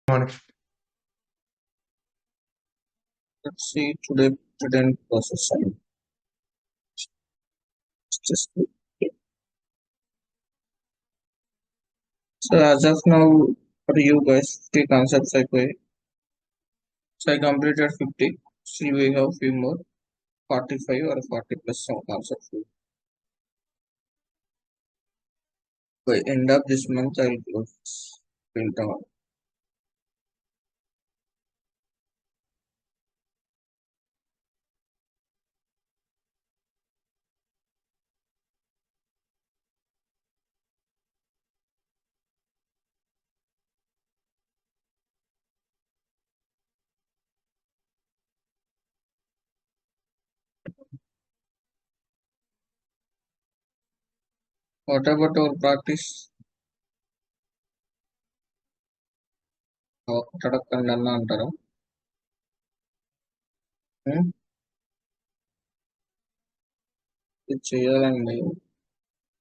Morning. Let's see today student process science. Just so as of now, for you guys, 50 concepts I play. So I completed 50. See, we have few more, 45 or 40 plus some concepts. By end of this month, I'll close print down. What about our practice? కట్టడకండి అన్న అంటారా? Hmm? ఇది చేయాలండి.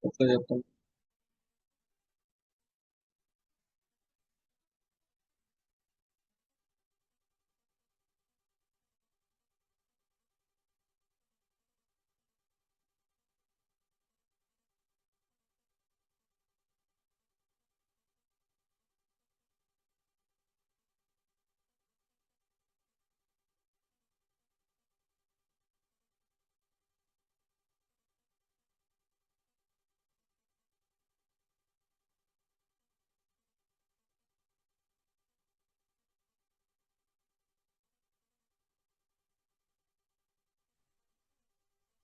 Okay చెప్పండి.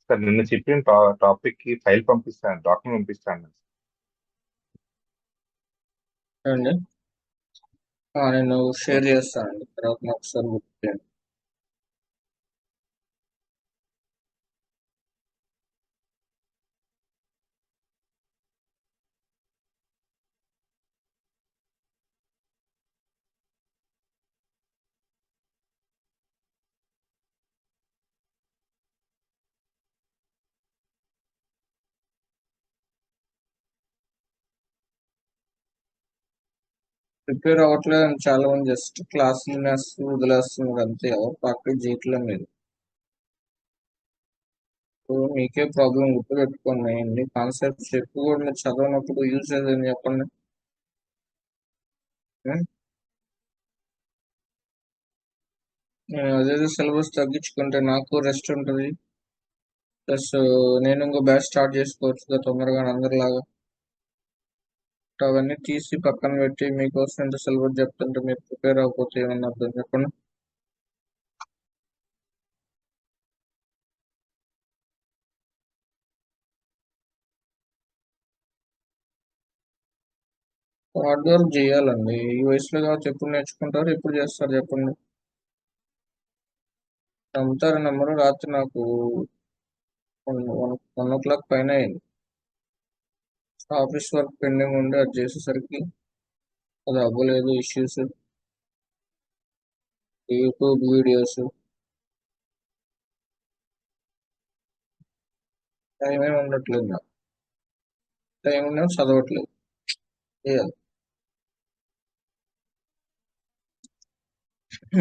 Sir నిన్న చెప్పిన topic కి file పంపిస్తాను, document పంపిస్తాను. అండి నేను షేర్ చేస్తానండి. తర్వాత నాకు ఒకసారి గుర్తు చేయండి. ప్రిపేర్ అవ్వట్లేదు అని చాలా మంది జస్ట్ క్లాసులు వదిలేస్తున్నారు అంతే. ఎవరు ప్రాక్టీస్ చేయట్లేదు మీరు. సో మీకే ప్రాబ్లం గుర్తుపెట్టుకోండి. ఎన్ని కాన్సెప్ట్స్ ఎక్కువ కూడా మీరు చదవనప్పుడు యూజ్ అయ్యేదని చెప్పండి. ఉం? నేను అదేదో సిలబస్ తగ్గించుకుంటే నాకు రెస్ట్ ఉంటుంది. ప్లస్ నేను ఇంకో బ్యాచ్ స్టార్ట్ చేసుకోవచ్చు కదా తొందరగా అందరిలాగా. అవన్నీ తీసి పక్కన పెట్టి మీకోసం ఎంత సిలబస్ చెప్తుంటే మీరు ప్రిపేర్ అవ్వకపోతే ఏమన్నా అర్థం చెప్పండి. హార్డ్ వర్క్ చేయాలండి. ఈ వయసులో కాబట్టి ఎప్పుడు నేర్చుకుంటారు, ఎప్పుడు చేస్తారు చెప్పండి. నమ్ముతారు నమ్మరు. రాత్రి నాకు 1 o'clock పైన అయింది. ఆఫీస్ వర్క్ పెండింగ్ ఉండి అది చేసేసరికి అది అవ్వలేదు. ఇష్యూస్, యూట్యూబ్ వీడియోస్, టైం ఏమి ఉండట్లేదు. నాకు టైం ఉన్నా చదవట్లేదు. చేయాలి.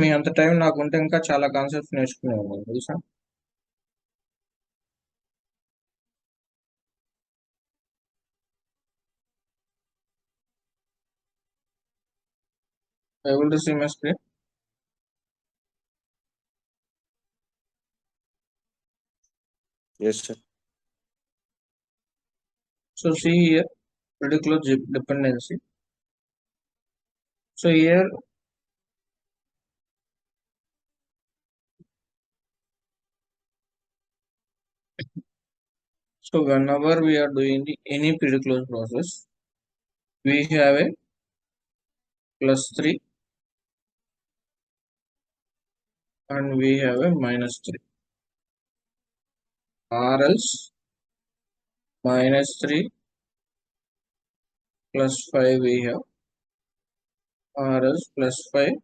మీ అంత టైం నాకుంటే ఇంకా చాలా కాన్సెప్ట్స్ నేర్చుకునేవాళ్ళం తెలుసా. Able to see my screen. Yes, sir. So see here, particular dependency. So here, so whenever we are doing any particular process, we have a +3 and we have a -3, or else -3 +5 we have, or else +5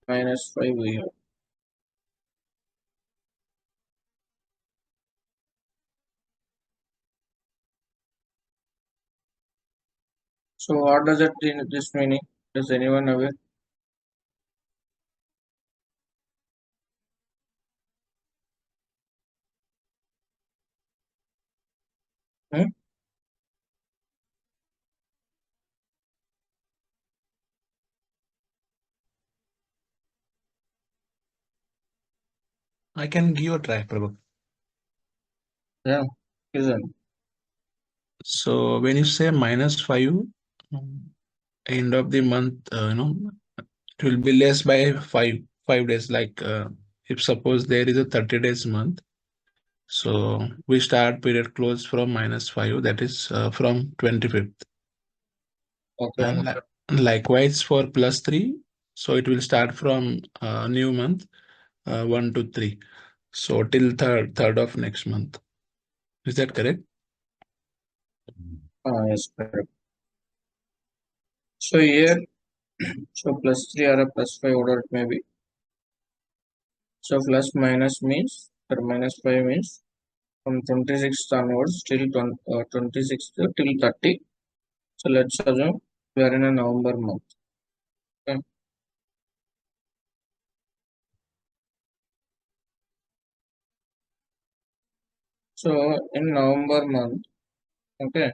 -5 we have. So what does this meaning? Is anyone aware? Hmm? I can give a try, Prabhu. Yeah, isn't. So when you say -5, end of the month, it will be less by 5 days. Like if suppose there is a 30 days month, so we start period close from -5, that is from 25th. Okay. And likewise for +3, so it will start from new month 1 to 3. So till third of next month. Is that correct? Yes, correct. So here, so +3 or a +5, whatever it may be. So plus minus means, or -5 means from 26th onwards till 26th till 30. So let's assume we are in a November month. Okay. So in November month, okay.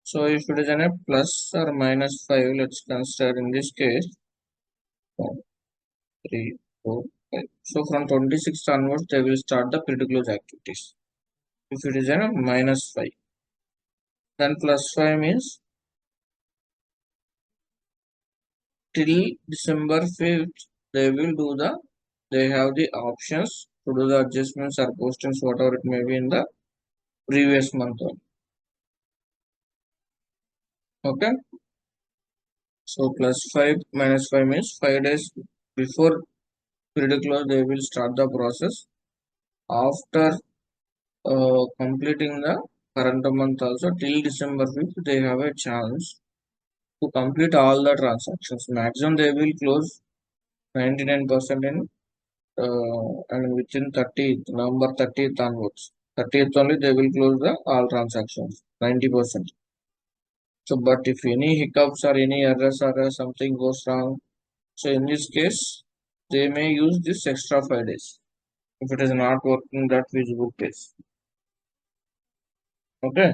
So if it is in a plus or -5, let's consider in this case 1, 3, 4, 5. So from 26th onwards, they will start the period close activities. If it is in a -5, then +5 means till December 5th, they will do they have the options to do the adjustments or postings, whatever it may be in the previous month. Okay. So +5 -5 means 5 days before period close, they will start the process. After completing the current month also till December 5th, they have a chance to complete all the transactions. Maximum they will close 99% in and within 30th, November 30th onwards. 30th only they will close the all transactions, 90%. So, but if any hiccups or any errors or something goes wrong, so in this case, they may use this extra 5 days if it is not working that visible case. Okay.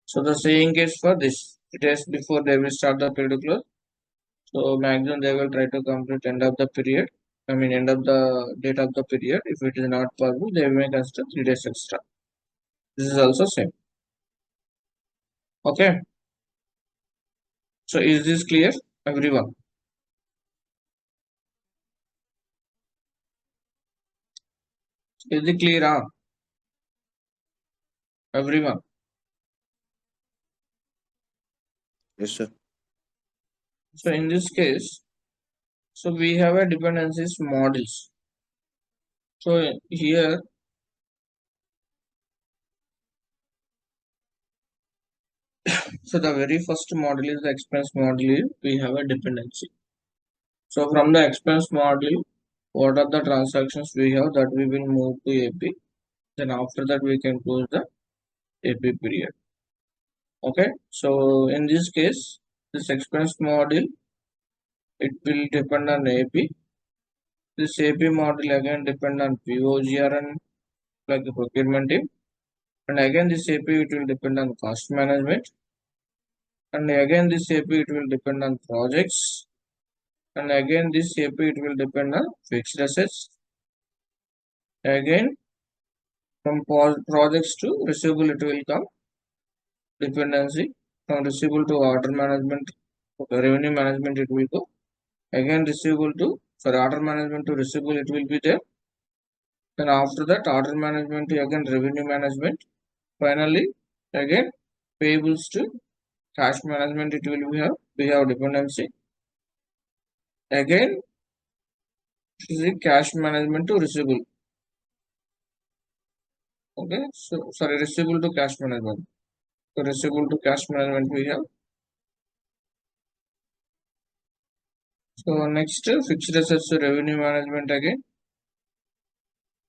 So the saying is for this, it is before they will start the period close. So maximum they will try to complete end of the period. I mean end of the date of the period. If it is not possible, they may consider 3 days extra. This is also same. Okay. So is this clear, everyone? Is it clear, everyone? Yes, sir. So in this case, so we have a dependencies models. So here, so the very first model is the expense model. We have a dependency. So from the expense model, what are the transactions we have that we will move to AP. Then after that we can close the AP period. Okay. So in this case, this expense model, it will depend on AP. This AP model again depend on POGRN like the procurement team. And again this AP it will depend on cost management. And again this AP it will depend on projects. And again this AP it will depend on fixed assets. Again from projects to receivable it will come dependency. From receivable to order management, revenue management it will go. Again receivable to, for order management to receivable it will be there. Then after that order management to again revenue management. Finally again payables to cash management it will be we have dependency. Again is the cash management to receivable. Okay, so sorry, receivable to cash management. So receivable to cash management we have. So next fixed assets to revenue management again.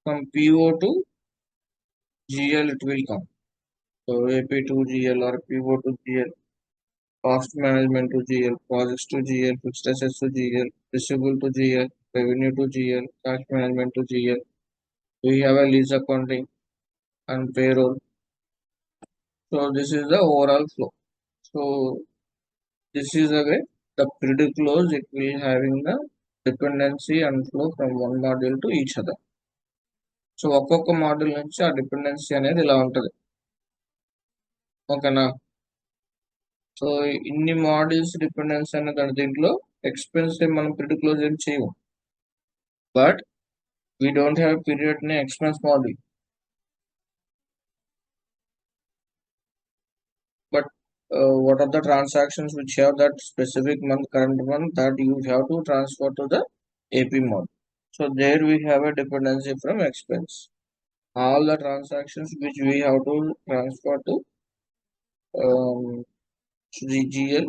From PO to GL it will come. So AP to GL or PO to GL. cost management to GL, projects to GL, fixed assets to GL, receivable to GL, revenue to GL, cash management to GL. We have a lease accounting and payroll. So this is the overall flow. So this is the way the period close it will having the dependency and flow from one module to each other. So ఒక్కొక్క module నుంచి ఆ dependency అనేది ఇలా ఉంటుంది. ఓకేనా? So ఇన్ని modules dependency అనేది దీంట్లో ఎక్స్పెన్స్ మనం పీరియడ్ క్లోజ్ ఏం చేయము. But we don't have period ని expense module. But what are the transactions which have that specific month, current month, that you have to transfer to the AP mode. So there we have a dependency from expense. All the transactions which we have to transfer to the GL,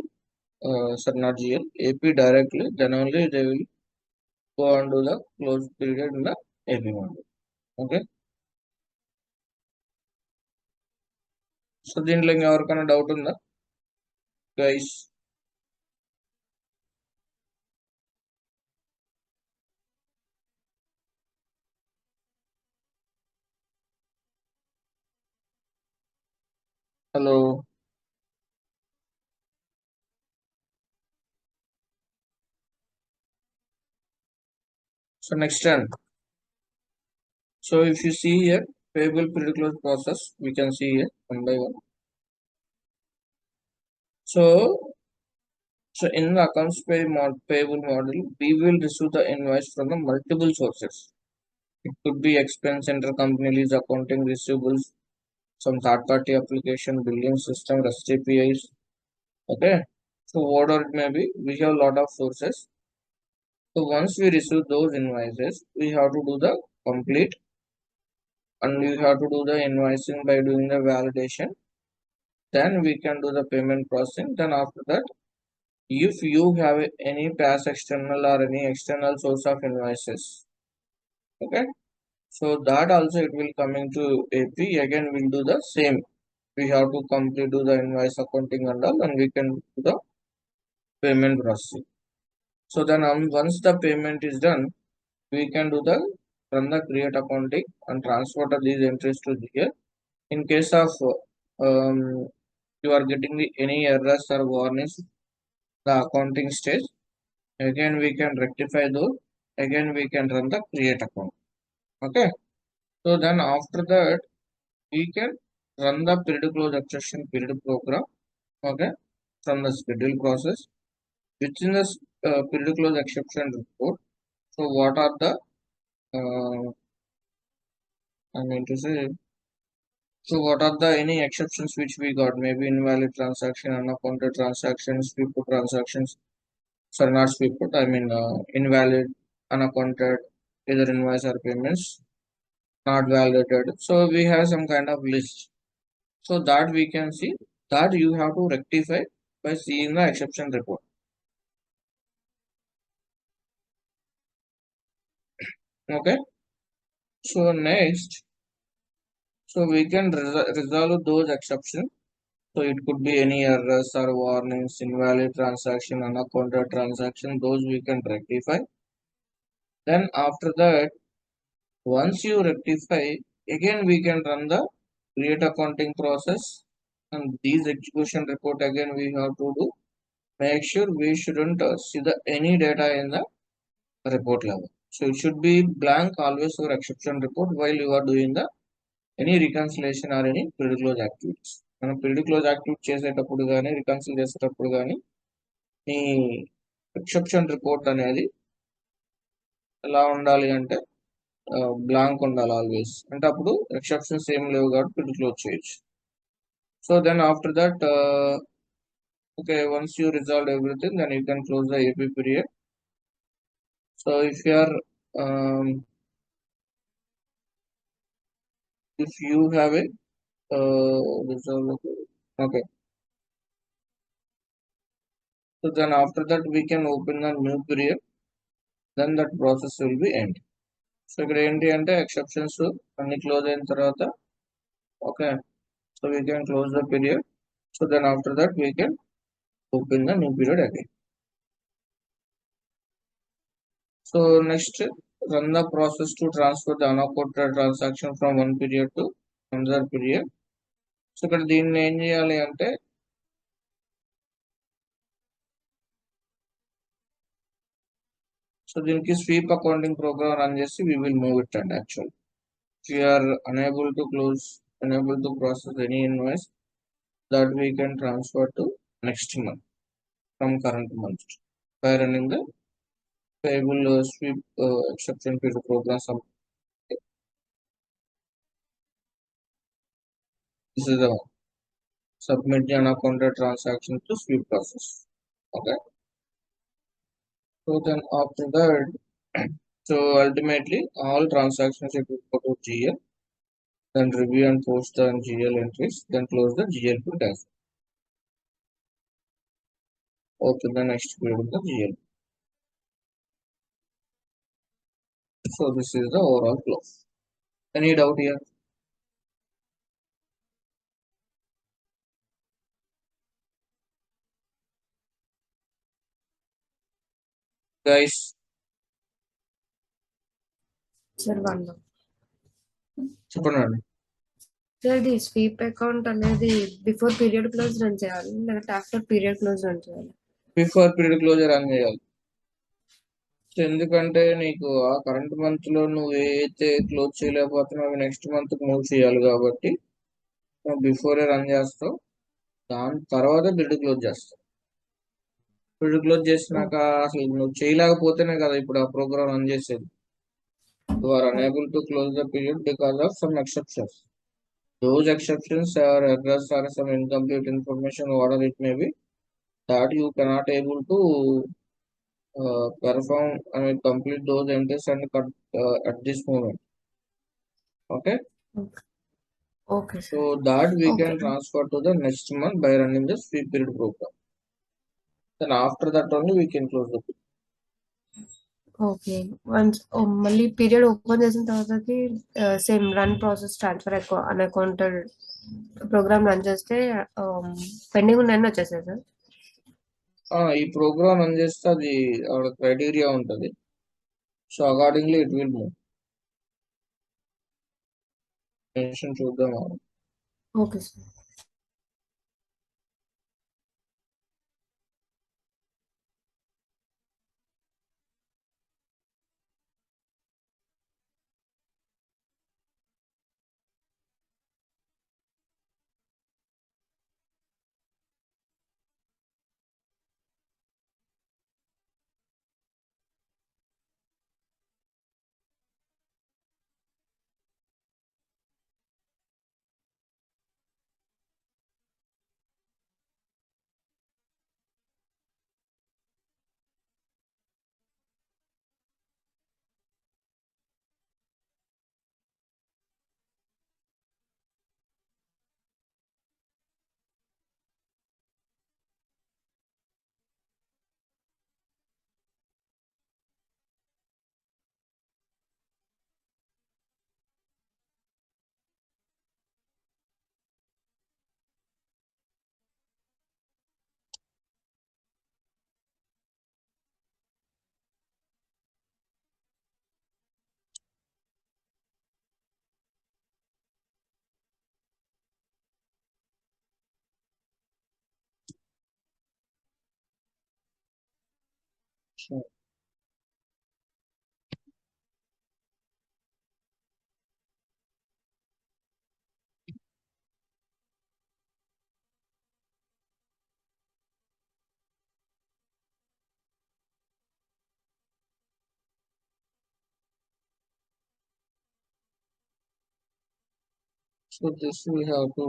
sorry, not GL, AP directly, then only they will go on to the close period in the AP mode. Okay. So దీంట్లో ఎవరికైనా doubt ఉందా guys? Hello, so next time, so if you see here payable period close process, we can see here one by one. So in the accounts payable model, we will receive the invoice from the multiple sources. It could be expense, intercompany lease accounting, receivables, some third party application, billing system, REST APIs. Okay, so whatever it may be, we have a lot of sources. So once we receive those invoices, we have to do the complete, and we have to do the invoicing by doing the validation. Then we can do the payment processing. Then after that, if you have any past external or any external source of invoices, okay, so that also it will coming to AP. Again, we'll do the same. We have to complete do the invoice accounting and all, and we can do the payment processing. So then once the payment is done, we can do the run the create accounting and transfer these entries to here. In case of you are getting any errors or warnings, the accounting stage, again we can rectify those. Again we can run the create account. Okay. So then after that, we can run the period close exception period program. Okay. From the schedule process, within the period close exception report. So what are the I mean to say, so what are the any exceptions which we got? Maybe invalid transaction, unaccounted transactions, sweep transactions. Sorry, not sweep, I mean invalid, unaccounted, either invoice or payments, not validated. So we have some kind of list. So that we can see that you have to rectify by seeing the exception report. Okay. So next, so we can resolve those exceptions. So it could be any errors or warnings, invalid transaction, unaccounted transaction, those we can rectify. Then after that, once you rectify, again we can run the create accounting process, and these execution report again we have to do. Make sure we shouldn't see the any data in the report level. So it should be blank always for exception report while you are doing the any reconciliation or any period close activities. మనం period close activity చేసేటప్పుడు కానీ రికన్సిల్ చేసేటప్పుడు కానీ ఈ exception report అనేది ఎలా ఉండాలి అంటే బ్లాంక్ ఉండాలి ఆల్వేస్. అంటే అప్పుడు ఎక్సెప్షన్స్ ఏం లేవు కాబట్టి పీరియడ్ క్లోజ్ చేయొచ్చు. So then after that okay, once you resolve everything, then you can close the AP period. So if you are if you have a resolve, okay, so then after that we can open a new period, then that process will be end. So ఇక్కడ ఏంటి అంటే exceptions అన్ని close అయిన తర్వాత, okay, so we can close the period. So then after that we can open the new period again. So next, run the process to transfer the unaccounted transaction from one period to another period. So ఇక్కడ దీన్ని ఏం చేయాలి అంటే so దీనికి sweep accounting programme run చేసి we will move it and actually we are unable to process any invoice that we can transfer to next month from current month by running the payable sweep exception period program. This is the one. Submit the unaccounted transaction to sweep process. Okay. So then after that, so ultimately all transactions it will go to GL, then review and post the GL entries, then close the GL print as well. Open the next period of the GL. So this is the overall flow. Any doubt here? Guys, sir one చెప్పండి. Sir ఇది sweep account అనేది before period close run చేయాలి లేకపోతే after period close run చేయాలి? Before period closure run చేయాలి. So ఎందుకంటే నీకు ఆ కరెంట్ మంత్ లో నువ్వు ఏదైతే క్లోజ్ చేయలేకపోతున్నావు అవి నెక్స్ట్ మంత్ మూవ్ చేయాలి కాబట్టి నువ్వు బిఫోరే రన్ చేస్తావు. దాని తర్వాత బిల్డ్ క్లోజ్ చేస్తావు. బిల్డ్ క్లోజ్ చేసినాక అసలు నువ్వు చేయలేకపోతేనే కదా ఇప్పుడు ఆ ప్రోగ్రామ్ రన్ చేసేది. You are unable to close the period because of some exceptions. Those exceptions are errors or some incomplete information, whatever it may be, that you cannot able to perform and complete those entries and at this moment. Okay. Okay So sir. that we can Okay. transfer to the next month by running the sweep period program. Then after that only we can close the period. Okay once మళ్ళీ period open చేసిన తర్వాతకి same run process transfer unaccounted program run చేస్తే pending ఉన్నాయని వచ్చేసాయి sir. ఈ program run చేస్తే అది criteria ఉంటుంది. So accordingly it will move. చూద్దాం. Okay sir. Sure. So this we have to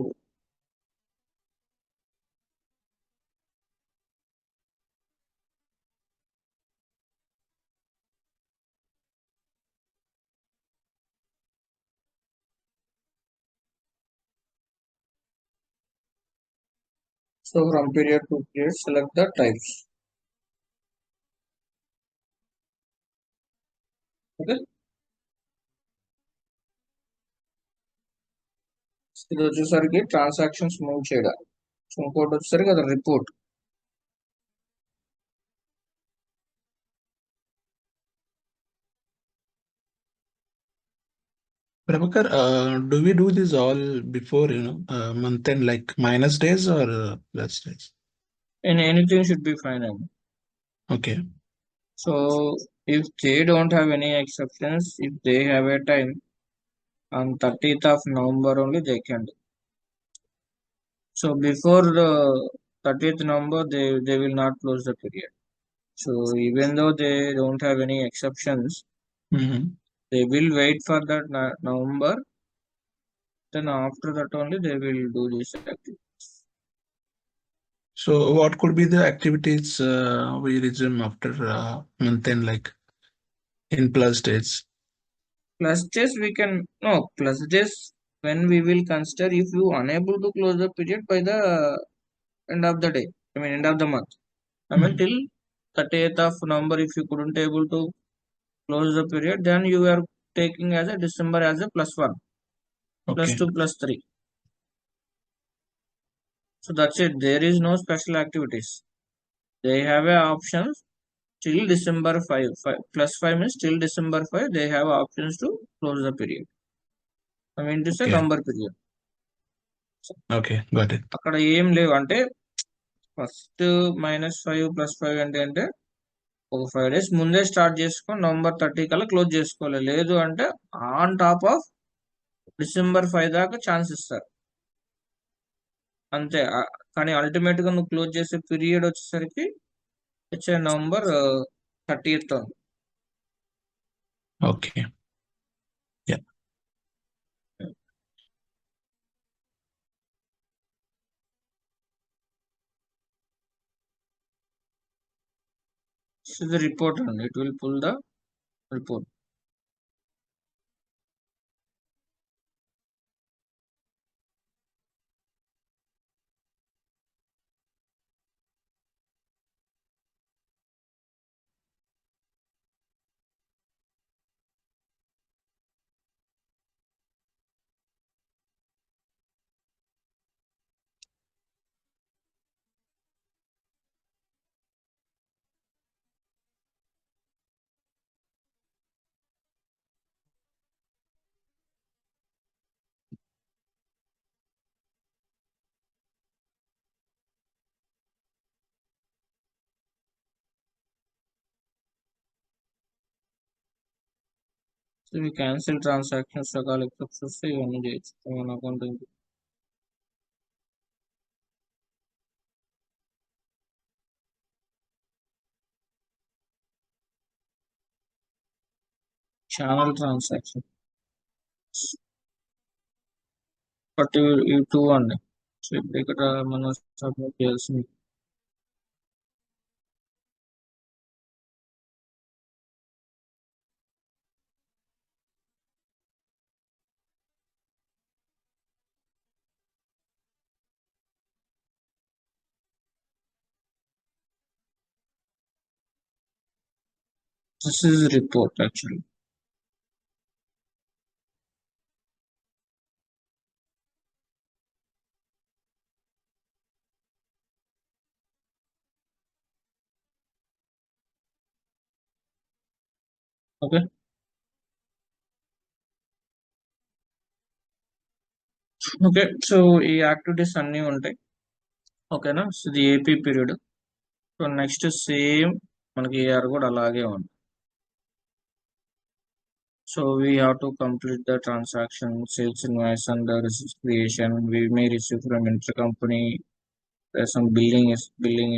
so from period to period select the types. Okay. ఇది వచ్చేసరికి ట్రాన్సాక్షన్స్ మూవ్ చేయడం. సో ఇంకోటి వచ్చేసరికి అది report. Prabhakar, do we do this all before, month end, like minus days or plus days? And anything should be fine. Okay. So if they don't have any exceptions, if they have a time on 30th of November only, they can do. So before the 30th November, they will not close the period. So even though they don't have any exceptions, Mm-hmm. they will wait for that November. Then after that only they will do this activity. So what could be the activities we resume after month end, like in plus days? Plus days we can no plus days when we will consider if you unable to close the period by the end of the day. I mean end of the month. I mean Mhm. till 30th of November, if you couldn't able to close the period, then you are taking as a December as a +1, Okay. +2, +3. So that's it. There is no special activities. They have a options till December 5. +5 means till December 5. They have options to close the period. I mean to say Okay. number period. Okay, got it. అక్కడ ఏం లేవు అంటే first -5 +5 అంటే ఒక 5 days ముందే start చేసుకొని November 30 కల్లా close చేసుకోవాలి. లేదు అంటే ఆన్ టాప్ ఆఫ్ December 5 దాకా ఛాన్స్ ఇస్తారు అంతే. కానీ అల్టిమేట్ గా నువ్వు క్లోజ్ చేసే పీరియడ్ వచ్చేసరికి వచ్చే November 30th. Okay. Yeah. This is the report and it will pull the report. So we cancel transactions రకాల ఎక్సెప్ట్స్ వస్తే ఇవన్నీ చేయొచ్చు మన అకౌంట్. ఛానల్ ట్రాన్సాక్షన్ బట్ ఈ 2 అండి. సో ఇప్పుడు ఇక్కడ మనం సబ్మిట్ చేయాల్సింది this is report actually. Okay. Okay so ఈ యాక్టివిటీస్ అన్నీ ఉంటాయి. ఓకేనా. సో ఇది AP period. So next same మనకి ఏఆర్ కూడా అలాగే ఉంది. So we have to complete the transaction, sales invoice and the receipt creation. We may receive from intercompany. There's some billing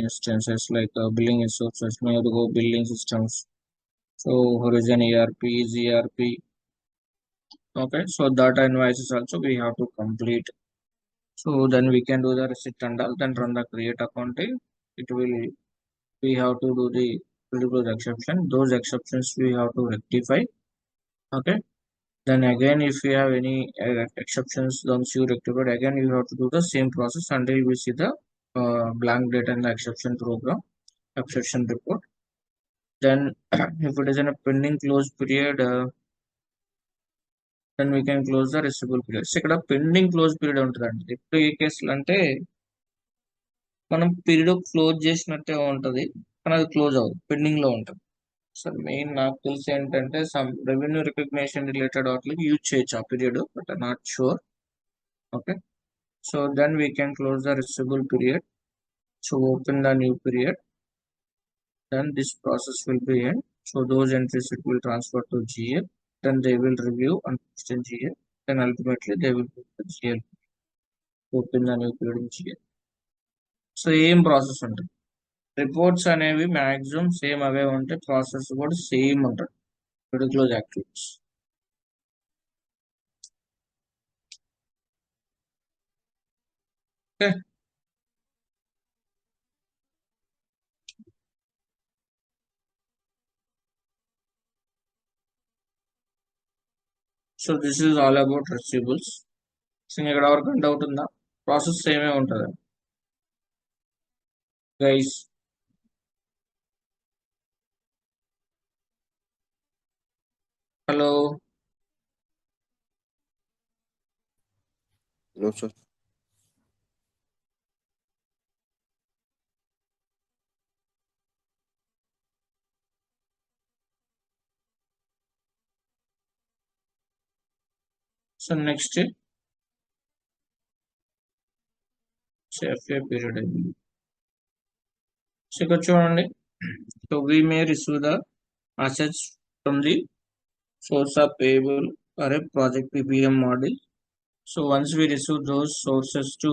instances like billing resources, may have to go billing systems. So Horizon ERP, ZRP. Okay, so data invoices also we have to complete. So then we can do the receipt and all, then run the create accounting. It will, we have to do the critical exception. Those exceptions we have to rectify. Okay. Then again, if you have any exceptions, once you rectified, again you have to do the same process until we see the blank data and the exception program, exception report. Then if it is in a pending close period, then we can close the receivable period. So ఇక్కడ pending close period ఉంటుందండి. ఇప్పుడు ఈ కేసులు అంటే మనం period close చేసినట్టే ఉంటుంది కానీ అది క్లోజ్ అవ్వదు, పెండింగ్ లో ఉంటుంది. సో మెయిన్ నాకు తెలిసి ఏంటంటే సమ్ రెవెన్యూ రికగ్నిషన్ రిలేటెడ్ వాటికి యూజ్ చేయొచ్చు ఆ period, but not sure. Okay, so then we can close the receivable period. So open the new period, then this process will be end. So those entries it will transfer to GL, then they will review and post in GL, then ultimately they will put the GL. Open the new period in GL. So ఏం process ఉంటుంది, reports అనేవి maximum same అవే ఉంటాయి, process కూడా same ఉంటుంది. Close activities. Okay, so this is all about receivables. So ఇక్కడ ఎవరికైనా doubt ఉందా? Process సేమే ఉంటుంది guys. Hello, No, sir. So next FA period. So ఇక్కడ చూడండి, so we may receive the assets from the source of payable or a project PPM model. So once we receive those sources to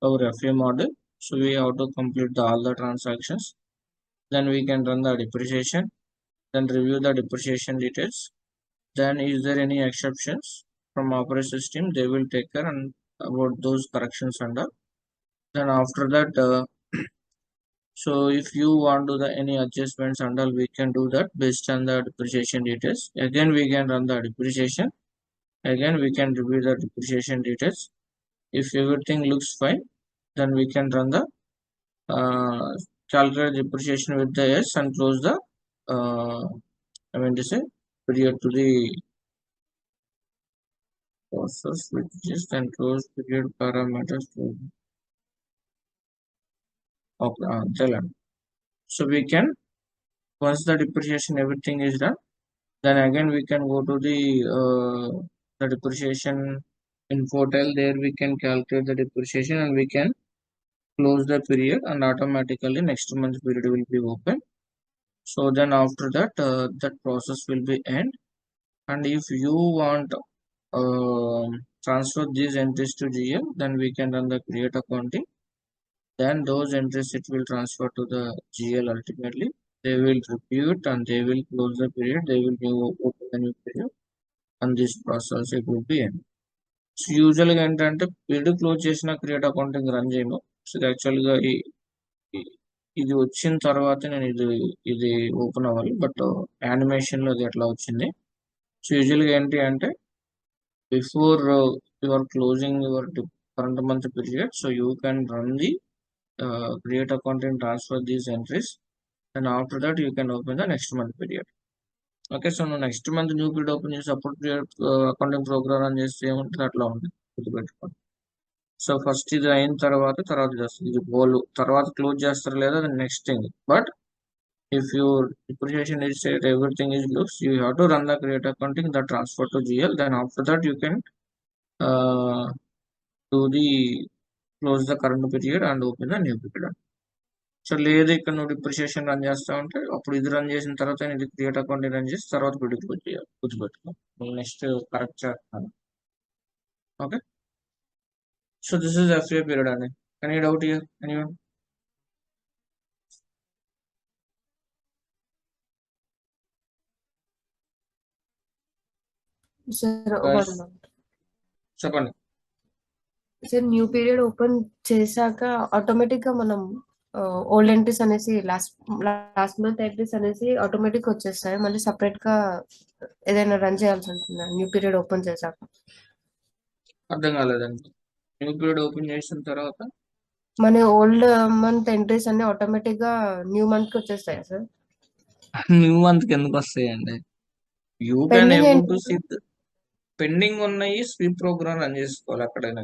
our FA model, so we have to complete all the transactions. Then we can run the depreciation, then review the depreciation details. Then is there any exceptions from operating system, they will take care and about those corrections under. Then after that, so if you want to do the any adjustments and all, we can do that based on the depreciation details. Again we can run the depreciation, again we can review the depreciation details. If everything looks fine, then we can run the calculate depreciation with the S and close the I mean to say period to the process which is then close period parameters to okay, so we can, once the depreciation everything is done, then again we can go to the depreciation info tile. There we can calculate the depreciation and we can close the period and automatically next month's period will be open. So then after that that process will be end. And if you want transfer these entries to GL, then we can run the create accounting. Then those entries it will transfer to the GL ultimately. They will review it and they will close the period. They will open the new period and this process it will be end. So యూజువల్గా ఏంటంటే period close చేసిన create accounting run చేయము. So యాక్చువల్గా ఇది వచ్చిన తర్వాత నేను ఇది ఓపెన్ అవ్వాలి, బట్ యానిమేషన్లో అది ఎట్లా వచ్చింది. సో యూజువల్గా ఏంటి అంటే before your closing your current month period, so you can run the create account and transfer these entries, and after that you can open the next month period. Okay, so next month new period open చేసి అప్పుడు accounting program run చేస్తే ఏముంటుంది అట్లా ఉంటుంది, గుర్తుపెట్టుకోండి. So first ఇది అయిన తర్వాత చేస్తుంది, ఇది గోల్ తర్వాత క్లోజ్ చేస్తారు లేదా next thing. But if your depreciation is set, everything is looks, you have to run the create accounting, the transfer to GL, then after that you can do the close the current period and open the new period. So లేదు ఇక్కడ నువ్వు depreciation run చేస్తా ఉంటే అప్పుడు ఇది run చేసిన తర్వాత ఇది క్రియేట్ అకౌంట్ రన్ చేసి తర్వాత పీరియడ్ క్లోజ్ చేయాలి, గుర్తుపెట్టుకో. నెక్స్ట్ కరెక్ట్ చేస్తాను. Okay, so this is FA period అండి. Any doubt here anyone? చెప్పండి. సార్ న్యూ పీరియడ్ ఓపెన్ చేశాక ఆటోమేటిక్ గా మనం ఓల్డ్ ఎంట్రీస్ అనేసి లాస్ట్ మంత్ ఎంట్రీస్ అనేసి ఆటోమేటిక్ వచ్చేస్తాయి, మళ్ళీ సపరేట్ గా ఏదైనా రన్ చేయాల్సి ఉంటుందా న్యూ పీరియడ్ ఓపెన్ చేశాక? అర్థం కాలేదండి. న్యూ పీరియడ్ ఓపెన్ చేసిన తర్వాత మన ఓల్డ్ మంత్ ఎంట్రీస్ అన్ని ఆటోమేటిక్ గా న్యూ మంత్ కి వచ్చేస్తాయా సార్? న్యూ మంత్ కి ఎందుకు వస్తాయండి? You can able to see pending ఉన్నాయి, స్వీప్ ప్రోగ్రామ్ రన్ చేసుకోవాలి ఎక్కడైనా.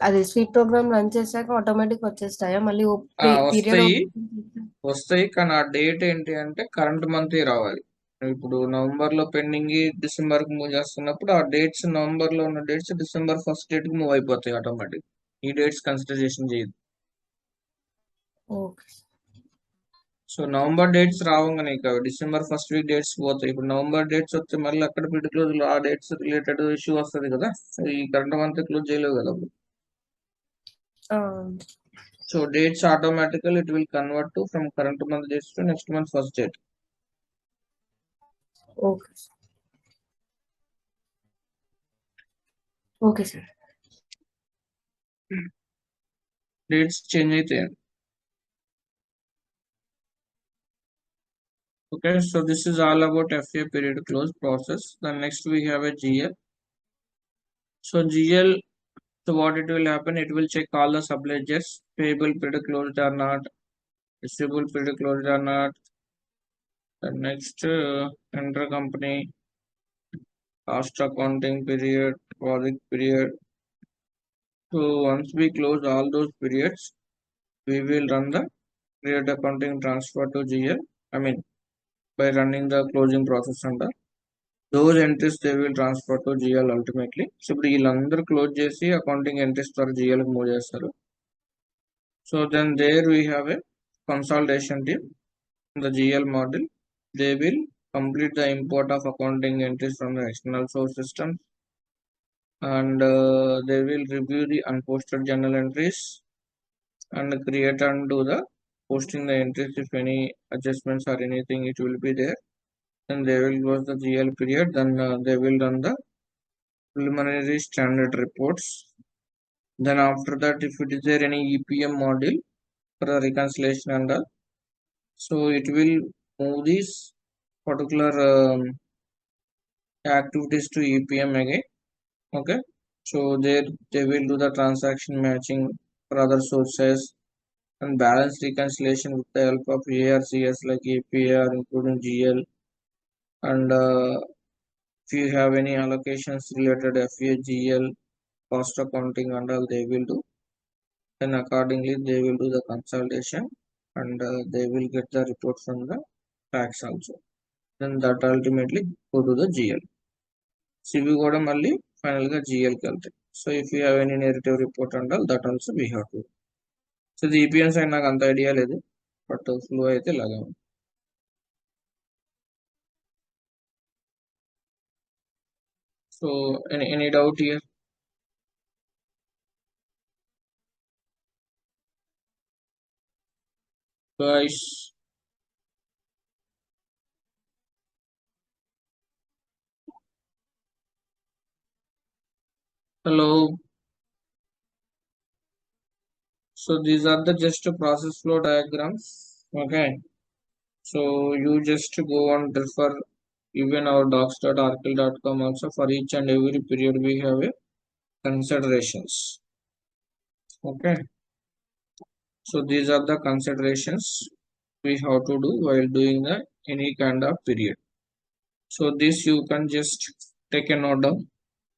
అది స్వీప్ ప్రోగ్రామ్ రన్ చేశాక ఆటోమేటిక్ వచ్చేస్తాయా మళ్ళీ వస్తాయి. వస్తాయి, కానీ ఆ డేట్ ఏంటి అంటే కరెంట్ మంత్ రావాలి. ఇప్పుడు నవంబర్ లో పెండింగ్ డిసెంబర్ కి మూవ్ చేస్తున్నప్పుడు ఆ డేట్స్ నవంబర్ లో ఉన్న డేట్స్ డిసెంబర్ ఫస్ట్ డేట్ కి మూవ్ అయిపోతాయి ఆటోమేటిక్. ఈ డేట్స్ కన్సిడరేషన్ చేయదు. ఓకే. సో నవంబర్ డేట్స్ రావంగానే ఇక డిసెంబర్ ఫస్ట్ వీక్ డేట్స్ పోతాయి. ఇప్పుడు నవంబర్ డేట్స్ వస్తే మళ్ళీ అక్కడ పీరియడ్ క్లోజ్ ఆ డేట్స్ రిలేటెడ్ ఇష్యూ వస్తుంది కదా. సో ఈ కరెంట్ మంత్ క్లోజ్ చేయలేవు కదా. So dates automatical it will convert to from current month dates to next month first date. Okay. Okay sir. Dates change అవుతాయి. Okay, so this is all about FA period close process. Then next we have a GL. So GL, so what it will happen, it will check all the subledgers, payable period closed or not, receivable period closed or not. Then next intercompany, cost accounting period, project period. So once we close all those periods, we will run the period accounting transfer to GL. I mean, by running the closing process under those entries they will transfer to GL ultimately. So ఇప్పుడు వీళ్ళందరూ close చేసి accounting entries ద్వారా GL కి move చేస్తారు. So then there we have a consolidation team in the GL model. They will complete the import of accounting entries from the external source system, and they will review the unposted journal entries and create and do the posting the entries. If any adjustments or anything it will be there, then they will close the GL period. Then they will run the preliminary standard reports. Then after that, if it is there any EPM module for the reconciliation and all, so it will move these particular activities to EPM again. Okay, so there they will do the transaction matching for other sources and balance reconciliation with the help of ARCS like APR including GL. And if you have any allocations related FAGL, cost accounting and all, they will do. Then accordingly they will do the consolidation, and they will get the report from the tax also. Then that ultimately go to the GL. CV కూడా మళ్ళీ final గా GL కి వెళ్తాయి. So if you have any negative report and all that also we have to. So ఇది EPM side నాకు అంత idea లేదు, but flow అయితే ఇలాగే ఉంది. So any doubt here? Guys, hello. So these are the just process flow diagrams. Okay, so you just go and refer even our docs.archil.com also. For each and every period we have a considerations. Okay, so these are the considerations we have to do while doing the any kind of period. So this you can just take a note down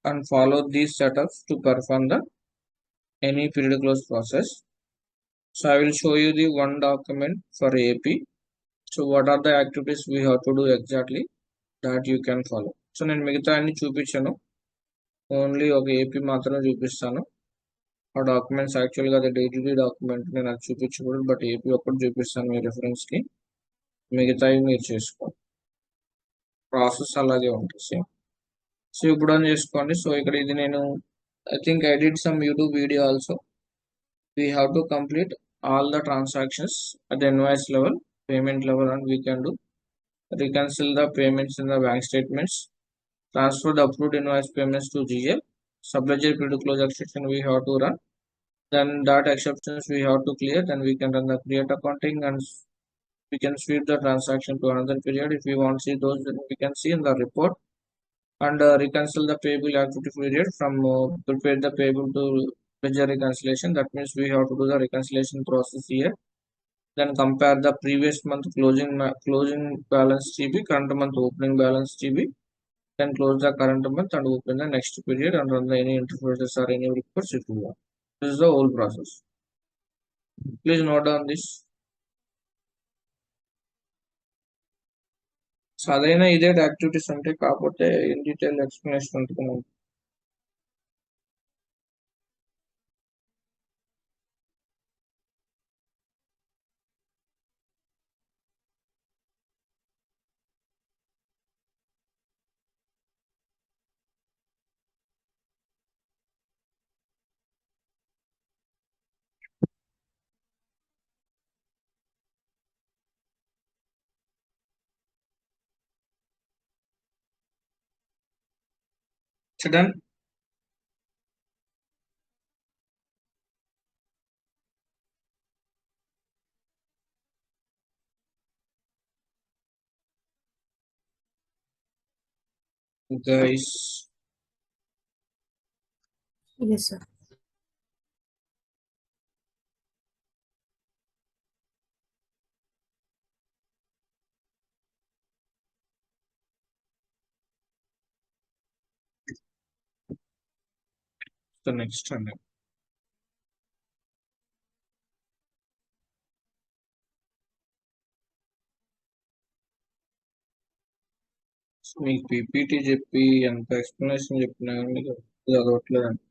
and follow these setups to perform the any period close process. So I will show you the one document for AP. So what are the activities we have to do exactly that you can follow. So నేను మిగతా అన్ని చూపించాను, only ఒక AP మాత్రమే చూపిస్తాను. ఆ documents యాక్చువల్గా అది డైలీ డాక్యుమెంట్ నేను అది చూపించకూడదు, బట్ AP ఒక్కటి చూపిస్తాను మీ రెఫరెన్స్కి. మిగతావి మీరు చేసుకోండి, ప్రాసెస్ అలాగే ఉంటుంది సేమ్. సో ఇప్పుడు అని చేసుకోండి. సో ఇక్కడ ఇది నేను I think I did some YouTube video also. We have to complete all the transactions at the invoice level, payment level, and we can do reconcile the payments in the bank statements, transfer the approved invoice payments to GL, subledger period close exception we have to run, then that exceptions we have to clear, then we can run the create accounting and we can sweep the transaction to another period. If we want to see those, then we can see in the report, and reconcile the payable activity period from prepare the payable to ledger reconciliation. That means we have to do the reconciliation process here. Then compare the previous month closing balance GB, current month opening balance GB. Then close the current month and open the next period and run the any interfaces or any reports if you want. This is the whole process. Please note down this. So అదైనా ఇదే activities ఉంటాయి, కాకపోతే in detail explanation ఉంటుంది. Done. Guys, Yes, sir. the next one. So మీకు PPT చెప్పి ఎంత explanation చెప్పినా కానీ మీకు ఇది అదవట్లేదండి.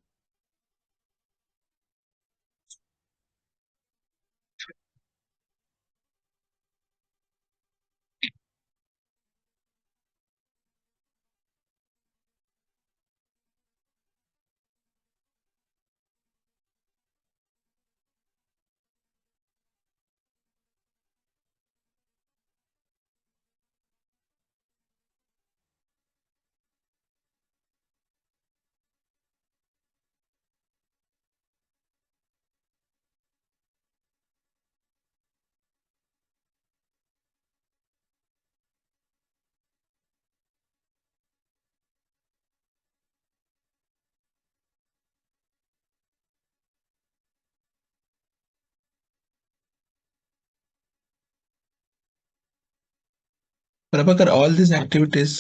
Prabhakar, all these activities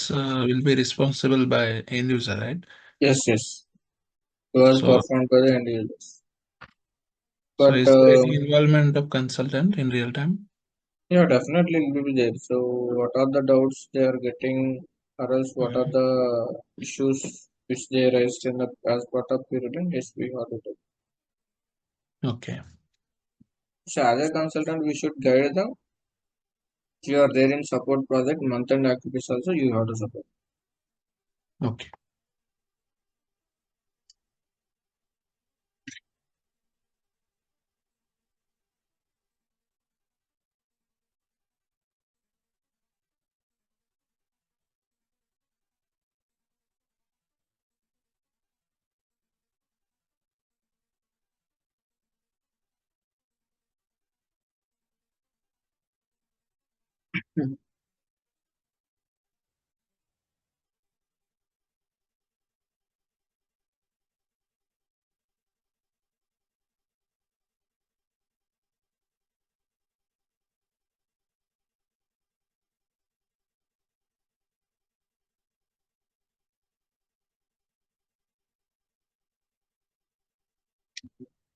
will be responsible by end user, right? Yes, yes. It was So, performed by the end users. so But is there any involvement of consultant in real time? yeah, definitely it will be there. So what are the doubts they are getting, or else what are the issues which they raised in the as part of period, and yes, we have to do. Okay. So as a consultant, we should guide them. If you are there in support project, month end activities also you have to support. Okay.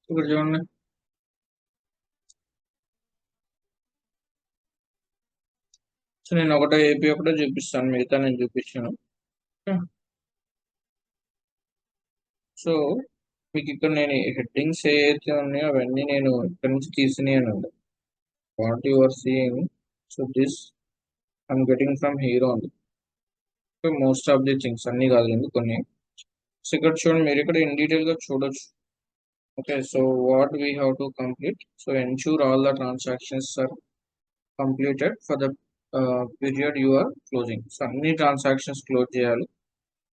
ఇక్కడ చూడండి. So నేను ఒకటే AP ఒకటే చూపిస్తాను, మిగతా నేను చూపించాను. So మీకు ఇక్కడ నేను హెడ్డింగ్స్ ఏవైతే ఉన్నాయో అవన్నీ నేను ఇక్కడ నుంచి తీసినాను. What you are seeing, so this I'm getting from here only. So most of the things అన్ని కాదండి, కొన్ని. సో ఇక్కడ చూడండి, మీరు ఇక్కడ ఇన్ డీటెయిల్ గా చూడొచ్చు. Okay, so what we have to complete. So ensure all the transactions are completed for the period you are closing. So అన్ని ట్రాన్సాక్షన్స్ క్లోజ్ చేయాలి.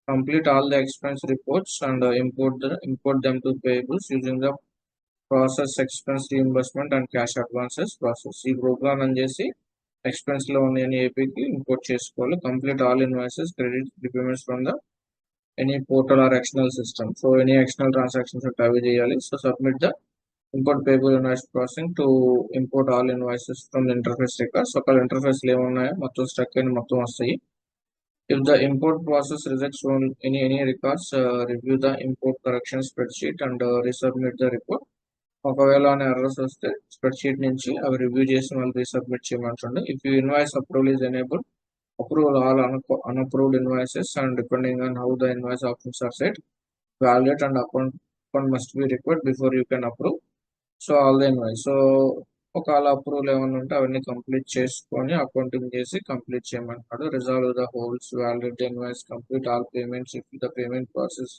Complete all the expense reports and import them to payables using the process expense reimbursement and cash advances process. ఈ program అని చేసి expense లో ఉన్న ఏపీకి import చేసుకోవాలి. Complete all invoices, credit, repayments from the any portal or external system. So any external transactions ఉంటే అవి చేయాలి. So submit the import payable invoice processing to import all invoices from the interface records. ఒకవేళ ఇంటర్ఫేస్లు ఏమున్నాయో మొత్తం struck అయిన మొత్తం వస్తాయి. If the import process rejects on any records, review the import correction spreadsheet and resubmit the report. ఒకవేళ అని errors వస్తే స్ప్రెడ్ షీట్ నుంచి అవి రివ్యూ చేసి మళ్ళీ రీసబ్మిట్ చేయమంటుండే. If you invoice approval is enable, approve all unapproved invoices, and depending on how the invoice options are set, validate and account must be required before you can approve. So all the invoice. So ఒకవేళ approval ఏమైనా ఉంటే అవన్నీ complete చేసుకొని accounting చేసి complete చేయమంటాడు. Resolve the holds, validate the invoice, complete all payments if the payment process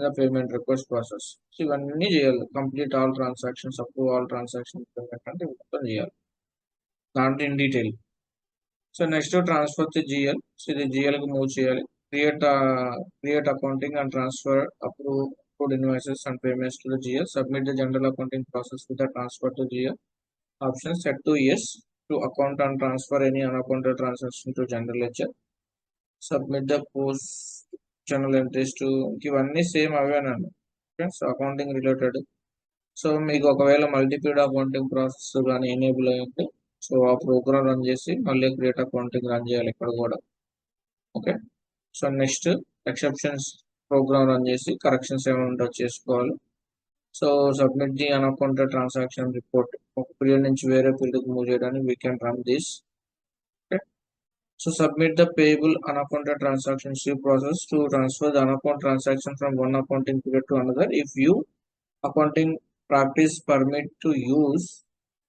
the payment request process. So ఇవన్నీ చేయాలి. Complete all transactions, approve all transaction payment అంటే మొత్తం చేయాలి దాంట్లో in detail. So next transfer to GL. So ఇది GL కి move చేయాలి. Create accounting and transfer approved invoices and payments to the GL. Submit the general accounting process with the transfer to GL option. Set to yes to account and transfer any unaccounted transaction to general ledger. Submit the post journal entries to ఇవన్నీ same అవేనండి. So accounting related. So మీకు ఒకవేళ multiperiod accounting process కానీ enable అయ్యింటే so ఆ program run చేసి మళ్ళీ create accounting run చేయాలి ఇక్కడ కూడా. Okay. So next exceptions program run చేసి కరెక్షన్స్ ఏమైనా ఉంటే చేసుకోవాలి. So submit the unaccounted transaction report. ఒక పీరియడ్ నుంచి వేరే పీరియడ్కి మూవ్ చేయడానికి we can run this. Okay. So submit the payable unaccounted transaction sheet process to transfer the అన్అకౌంట్ transaction from one accounting period to another if you accounting practice permit to use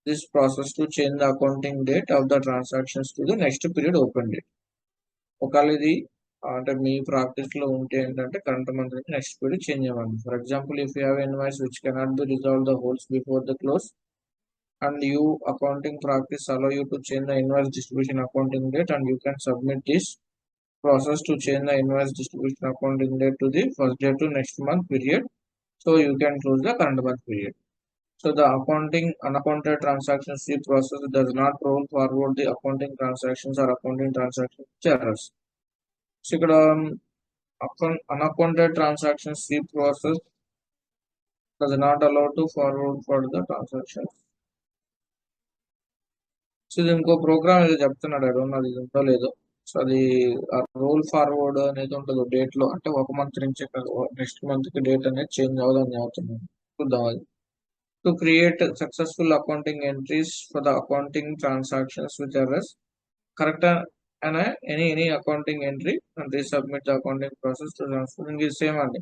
this process to change the accounting date of the transactions to the next period open date. ఒకవేళ ఇది అంటే మీ practice లో ఉంటే ఏంటంటే current month నుంచి next period change అవ్వండి. For example if you have invoice which cannot be resolve the holes before the close and you accounting practice allow you to change the invoice distribution accounting date, and you can submit this process to change the invoice distribution accounting date to the first day to next month period, so you can close the current month period. So the accounting unaccounted transactions fee process does not roll forward the accounting transactions or accounting transaction errors. So ఇక్కడ unaccounted transactions fee process does not allow to forward for the transactions. So ఇది ఇంకో programme ఏదో చెప్తున్నాడు, అది ఉందో లేదో. So అది role forward అనేది ఉంటుంది డేట్ లో, అంటే ఒక మంత్ నుంచి నెక్స్ట్ మంత్ కి డేట్ అనేది చేంజ్ అవ్వదని చెప్తున్నాను. చూద్దాం అది. To create successful accounting entries for the accounting transactions with errors, correct any accounting entry and resubmit the accounting process to transfer. In the same only.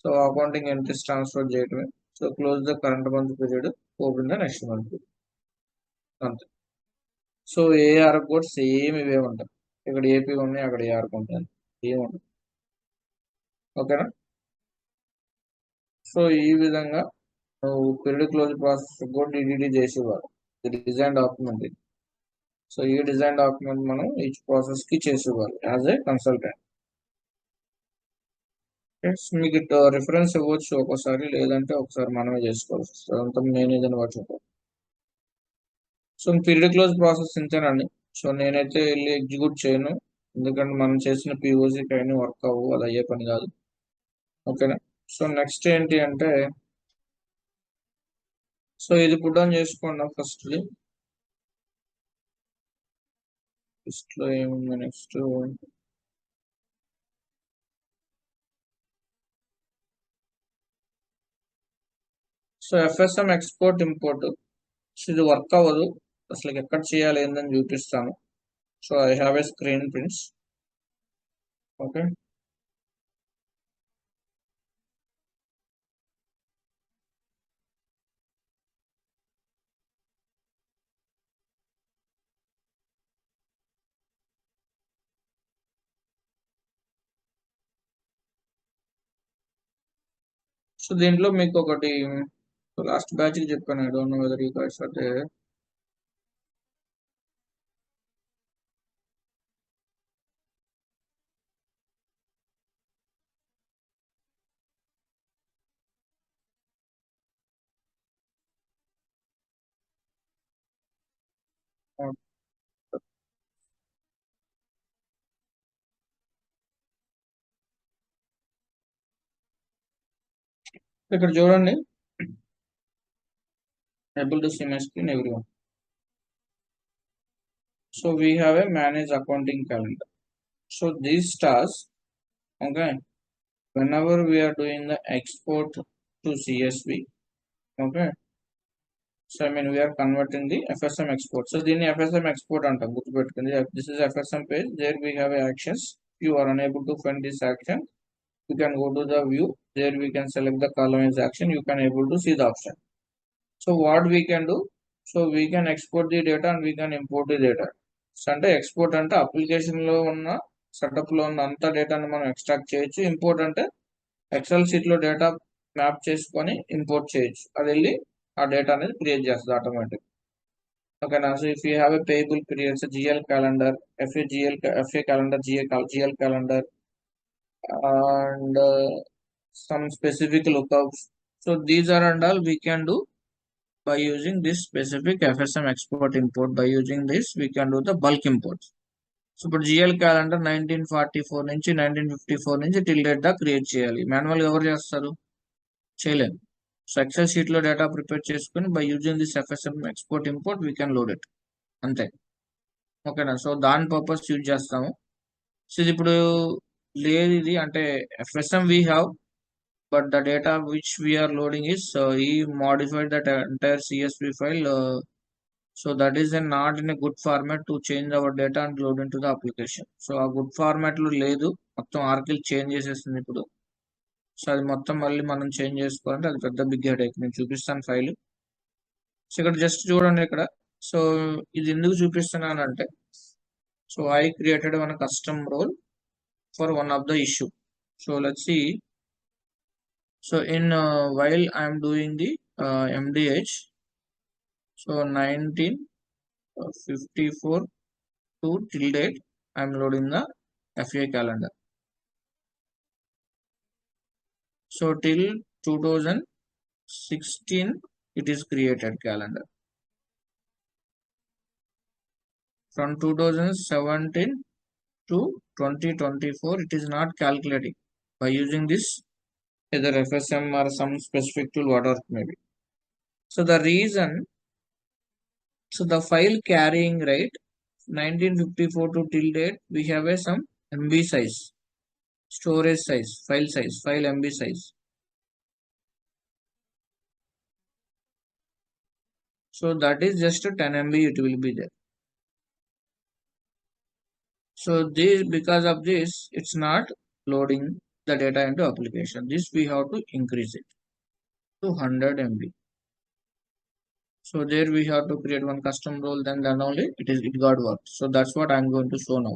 So accounting entries transfer చేయటమే. So close the current month period, open the next month period. అంతే. So AR కూడా same ఇవే ఉంటాయి. ఇక్కడ AP ఉన్నాయి, అక్కడ AR ఉంటాయి, ఏముంటాయి. ఓకేనా. సో ఈ విధంగా పీరియడ్ క్లోజ్ ప్రాసెస్ కూడా డిడిడి చేసేవారు. ఇది డిజైన్ డాక్యుమెంట్ ఇది. సో ఈ డిజైన్ డాక్యుమెంట్ మనం ఈచ్ ప్రాసెస్ కి చేసేవారు యాజ్ ఏ కన్సల్టెంట్. మీకు రిఫరెన్స్ ఇవ్వచ్చు ఒకసారి, లేదంటే ఒకసారి మనమే చేసుకోవాలి. అంతా నేను ఏదైనా పట్టుకుంటాను. సో పీరియడ్ క్లోజ్ ప్రాసెస్ ఇంతేనండి. సో నేనైతే వెళ్ళి ఎగ్జిక్యూట్ చేయను, ఎందుకంటే మనం చేసిన పిఓసికి అయినా వర్క్ అవ్వు, అది అయ్యే పని కాదు. ఓకేనా. సో నెక్స్ట్ ఏంటి అంటే, సో ఇది పుట్ ఆన్ చేసుకోండి. ఫస్ట్ లో ఏముంది next, so FSM export import. So ఇది వర్క్ అవ్వదు, అసలు ఎక్కడ చేయాలి ఏందని చూపిస్తాను. So I have a screen prints. Okay. So దీంట్లో మీకు ఒకటి లాస్ట్ బ్యాచ్ కి చెప్పాను, I don't know whether you guys are there. ఇక్కడ చూడండి, able to see my screen everyone. So we have a manage accounting calendar. So these tasks, okay, whenever we are doing the export to CSV, okay, So I mean we are converting the FSM export. So దీన్ని FSM export అంటాం, గుర్తుపెట్టుకుంది. This is FSM page. There we have actions. If you are unable to find this action, you can go to the view. There we can select the column as action. You can able to see the option. So what we can do? So we can export the data and we can import the data. So అంటే export అంటే application లో ఉన్న setup లో ఉన్న అంత డేటాను మనం extract చేయొచ్చు. ఇంపోర్ట్ అంటే ఎక్సెల్ షీట్ లో డేటా మ్యాప్ చేసుకొని ఇంపోర్ట్ చేయొచ్చు. అది వెళ్ళి ఆ డేటా అనేది క్రియేట్ చేస్తుంది ఆటోమేటిక్. ఓకేనా. So if you have a payable periods, GL calendar, FA calendar, GL calendar, and some specific lookups. So these are and all we can do by using this specific FSM export import. By using this we can do the bulk imports. So ఇప్పుడు GL calendar 1944 నుంచి 1954 నుంచి till date దా create చేయాలి. Manual ఎవరు చేస్తారు? చేయలేము. So excel sheet లో data prepare చేసుకుని by using this FSM export import we can load it, అంతే. ఓకేనా. సో దాని పర్పస్ యూజ్ చేస్తాము. సో ఇది ఇప్పుడు లేదు, ఇది అంటే FSM we have, but the data which we are loading is he modified that entire CSV file, so that is not in a good format to change our data and load into the application. So ఆ good format లో లేదు, మొత్తం ఆర్కిల్ change చేసేస్తుంది ఇప్పుడు. So అది మొత్తం మళ్ళీ మనం చేంజ్ చేసుకోవాలంటే అది పెద్ద బిగ్ హెడేక్. నేను చూపిస్తాను ఫైల్. సో ఇక్కడ జస్ట్ చూడండి ఇక్కడ. సో ఇది ఎందుకు చూపిస్తున్నానంటే, so I created one custom role for one of the issue. So let's see. So in while I am doing the MDH, so 1954 to till date I am loading the FA calendar. So till 2016 it is created calendar. From 2017 to 2024 it is not calculating by using this either FSM or some specific tool, whatever it may be. So the reason, so the file carrying, right, 1954 to till date we have a some MB size, storage size, file MB size. So that is just a 10 MB it will be there. So this, because of this it's not loading the data into application. This we have to increase it to 100 MB. So there we have to create one custom role, then only it got worked. So that's what I'm going to show now.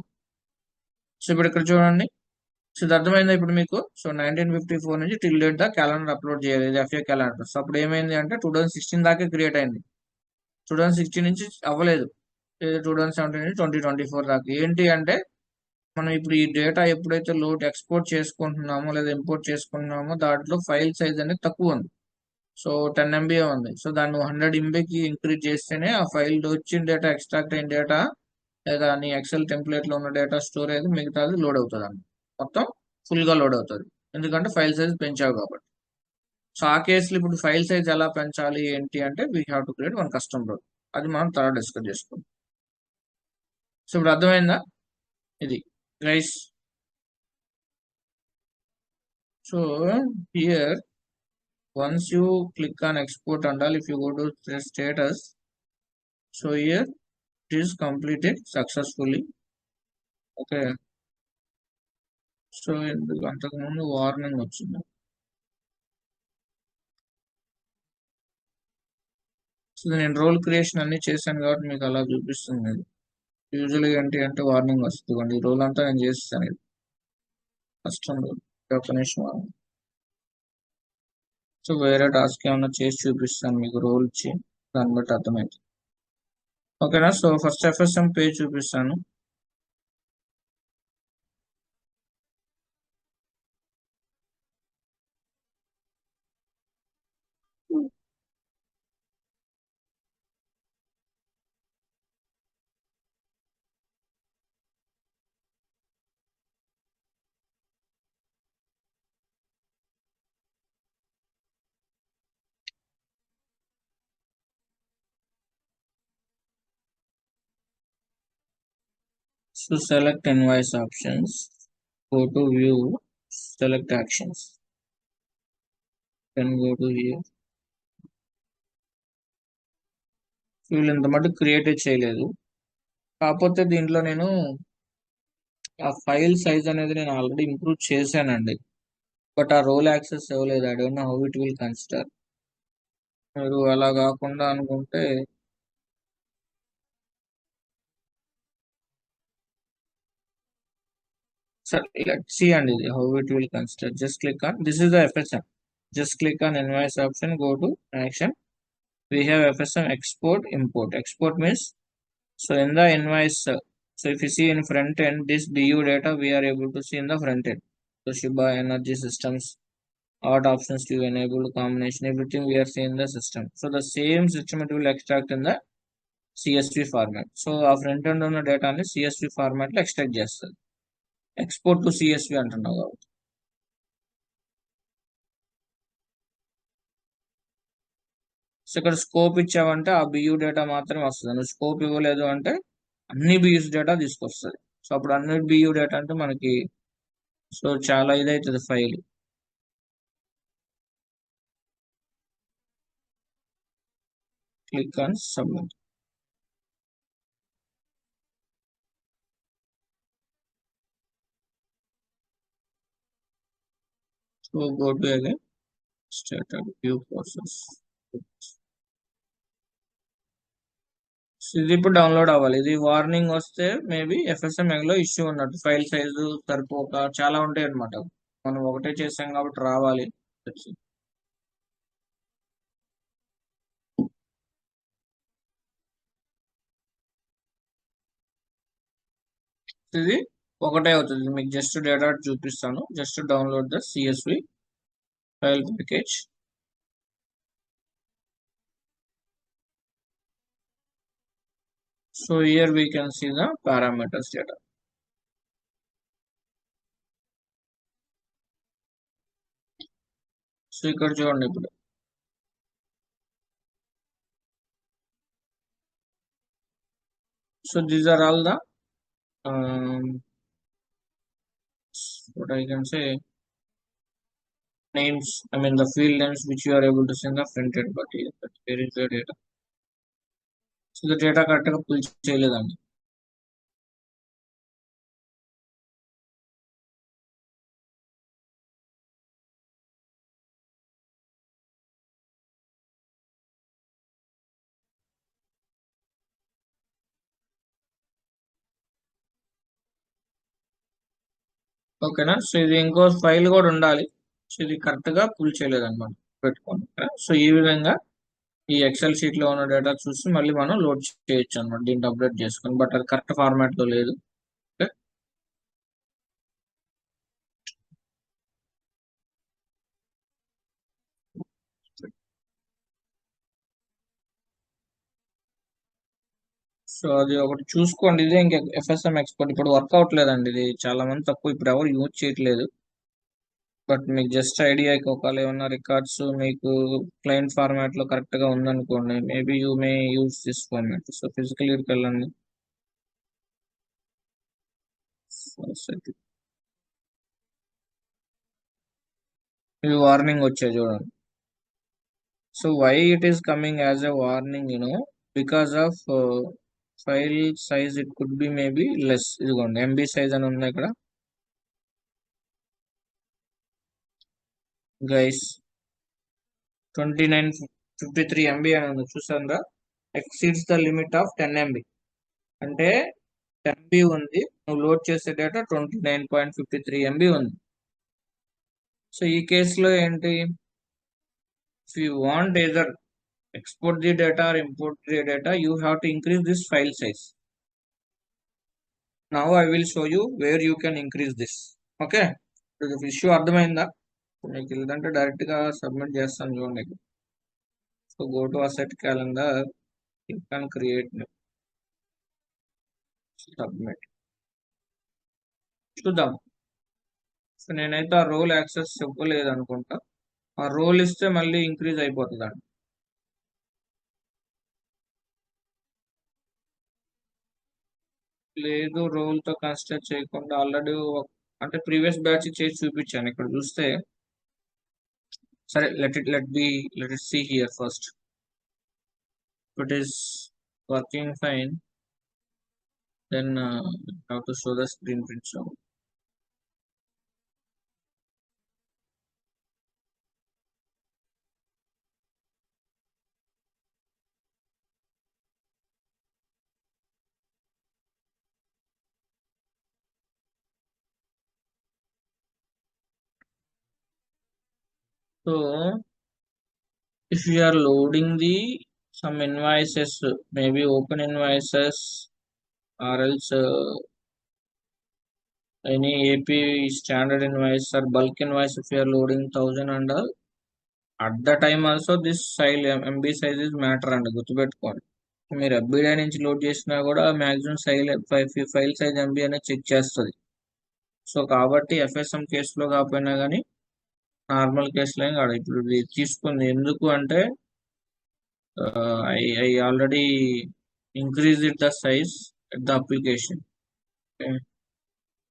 So ఇప్పుడు ఇక్కడ చూడండి. So ఇది అర్థమైందా ఇప్పుడు మీకు? So 1954 నుంచి till date దా calendar upload చేయాలి, ఇది FA క్యాలెండర్. సో అప్పుడు ఏమైంది అంటే 2016 దాకే క్రియేట్ అయింది. 2016 నుంచి అవ్వలేదు, 2017 నుంచి 2024 దాకా. ఏంటి అంటే మనం ఇప్పుడు ఈ డేటా ఎప్పుడైతే లోడ్ ఎక్స్పోర్ట్ చేసుకుంటున్నామో లేదా ఇంపోర్ట్ చేసుకుంటున్నామో దాంట్లో ఫైల్ సైజ్ అనేది తక్కువ ఉంది. సో 10 MB ఉంది. సో దాన్ని 100 MBకి ఇంక్రీజ్ చేస్తేనే ఆ ఫైల్ వచ్చిన డేటా, ఎక్స్ట్రాక్ట్ అయిన డేటా లేదా నీ ఎక్సెల్ టెంప్లెట్ లో ఉన్న డేటా స్టోర్ అయితే మిగతాది లోడ్ అవుతుంది అన్న, మొత్తం ఫుల్ గా లోడ్ అవుతుంది. ఎందుకంటే ఫైల్ సైజ్ పెంచావు కాబట్టి. సో ఆ కేసులో ఇప్పుడు ఫైల్ సైజ్ ఎలా పెంచాలి ఏంటి అంటే we have to create one custom role. అది మనం తర్వాత డిస్కస్ చేసుకుందాం. సో ఇప్పుడు అర్థమైందా ఇది guys? So here once you click on export and all, if you go to the status, so here it is completed successfully. Okay, so అంతకు ముందు warning వచ్చింది. సో నేను రోల్ క్రియేషన్ అన్ని చేశాను కాబట్టి మీకు అలా చూపిస్తుంది. యూజువల్గా ఏంటి అంటే వార్నింగ్ వస్తుంది. ఈ రోల్ అంతా నేను చేస్తాను, ఇది కస్టమ్ రోల్. ఒక నిమిషం. సో వేరే టాస్క్ ఏమన్నా చేసి చూపిస్తాను మీకు, రోల్ ఇచ్చి, దాన్ని బట్టి అర్థమవుతుంది. ఓకేనా. సో ఫస్ట్ FSM పేజ్ చూపిస్తాను. So select invoice options, go to view, select actions, then go to here. వీళ్ళు ఇంత మటుకు క్రియేట్ చేయలేదు. కాకపోతే దీంట్లో నేను ఆ ఫైల్ సైజ్ అనేది నేను ఆల్రెడీ ఇంప్రూవ్ చేశానండి. బట్ ఆ రోల్ యాక్సెస్ ఇవ్వలేదు. I don't know how it will consider. మీరు అలా కాకుండా అనుకుంటే sir, let's see and how it will consider. Just click on, this is the FSM. Just click on invoice option, go to action. We have FSM export, import. Export means, so in the invoice, so if you see in front end, this BU data we are able to see in the front end. So Shiba Energy Systems, what options to enable, combination, everything we are seeing in the system. So the same system it will extract in the CSV format. So our front end on the data on CSV format extract just export to CSV అంటున్నావు కాబట్టి. So ఇక్కడ scope ఇచ్చావంటే ఆ BU data మాత్రమే వస్తుంది. నువ్వు scope ఇవ్వలేదు అంటే అన్ని బియూస్ డేటా తీసుకొస్తుంది. సో అప్పుడు అన్ని బియూ డేటా అంటే మనకి సో చాలా ఇదవుతుంది file. Click on submit. So go to again start view process. ఇది ఇప్పుడు డౌన్లోడ్ అవ్వాలి. ఇది వార్నింగ్ వస్తే మేబీ FSMA లో ఇష్యూ ఉన్నట్టు, ఫైల్ సైజు సరిపోక చాలా ఉంటాయి అనమాట. మనం ఒకటే చేసాం కాబట్టి రావాలి. ఇది ఒకటే అవుతుంది. మీకు జస్ట్ డేటా చూపిస్తాను. Just download the CSV file package. So here we can see the parameters data. So ఇక్కడ చూడండి ఇప్పుడు so these are all the what I can say names, I mean the field names which you are able to see in the front end, but here is the data. So the data correct గా pull చేయలేదండి. ఓకేనా. So ఇది ఇంకో file కూడా ఉండాలి. So ఇది correct గా pull చేయలేదు అనమాట, పెట్టుకోండి. సో ఈ విధంగా ఈ ఎక్సెల్ షీట్ లో ఉన్న డేటా చూసి మళ్ళీ మనం లోడ్ చేయొచ్చు అనమాట, దీన్ని అప్డేట్ చేసుకొని. బట్ అది కరెక్ట్ ఫార్మాట్ లో లేదు. సో అది ఒకటి చూసుకోండి. ఇదే ఇంకా FSM ఎక్స్పోర్ట్ ఇప్పుడు వర్క్ అవట్లేదండి. ఇది చాలా మంది తక్కువ ఇప్పుడు ఎవరు యూజ్ చేయట్లేదు. బట్ మీకు జస్ట్ ఐడియా ఒకవేళ ఏమన్నా రికార్డ్స్ మీకు క్లయింట్ ఫార్మాట్ లో కరెక్ట్ గా ఉందనుకోండి, maybe you may use this format. So physical ఇయర్కి వెళ్ళండి. ఇవి వార్నింగ్ వచ్చాయి చూడండి. So why it is coming as a warning, because of file size it could be maybe less. ఇదిగోండి MB సైజ్ అని ఉంది ఇక్కడ గైస్. 2953 MB అని ఉంది చూసారా. Exceeds the limit of 10 MB అంటే 10 MB ఉంది. నువ్వు లోడ్ చేసే డేటా 29.53 MB ఉంది. సో ఈ కేసులో ఏంటి, if you want either export the data or import the data, you have to increase this file size. Now I will show you where you can increase this. Okay, the issue అర్థమైందా? మీకు లేదంటే direct గా submit చేస్తాను చూడండి. So go to asset calendar, you can create submit. చూద్దాం. So నేనైతే ఆ role access ఇవ్వలేదు అనుకుంటా. ఆ రోల్ ఇస్తే మళ్ళీ ఇంక్రీజ్ అయిపోతుందండి. లేదు, రోల్ తో కన్సిడర్ చేయకుండా ఆల్రెడీ అంటే ప్రీవియస్ బ్యాచ్ చేసి చూపించాను. ఇక్కడ చూస్తే సరే, let it see here first. It is working fine, then have to show the screen print. So if you are loading the some invoices, maybe open invoices or else any AP standard invoice or bulk invoice, if you are loading 1000 and all, at the time also this file MB size is matter and గుర్తుపెట్టుకోండి. మీరు FBDI నుంచి load చేసినా కూడా maximum file size MB అనేది check చేస్తుంది. So కాబట్టి FSM కేసులో కాకపోయినా కానీ నార్మల్ కేసులో ఏం కాదు. ఇప్పుడు ఇది తీసుకుంది ఎందుకు అంటే I already increased the size at the application. Okay.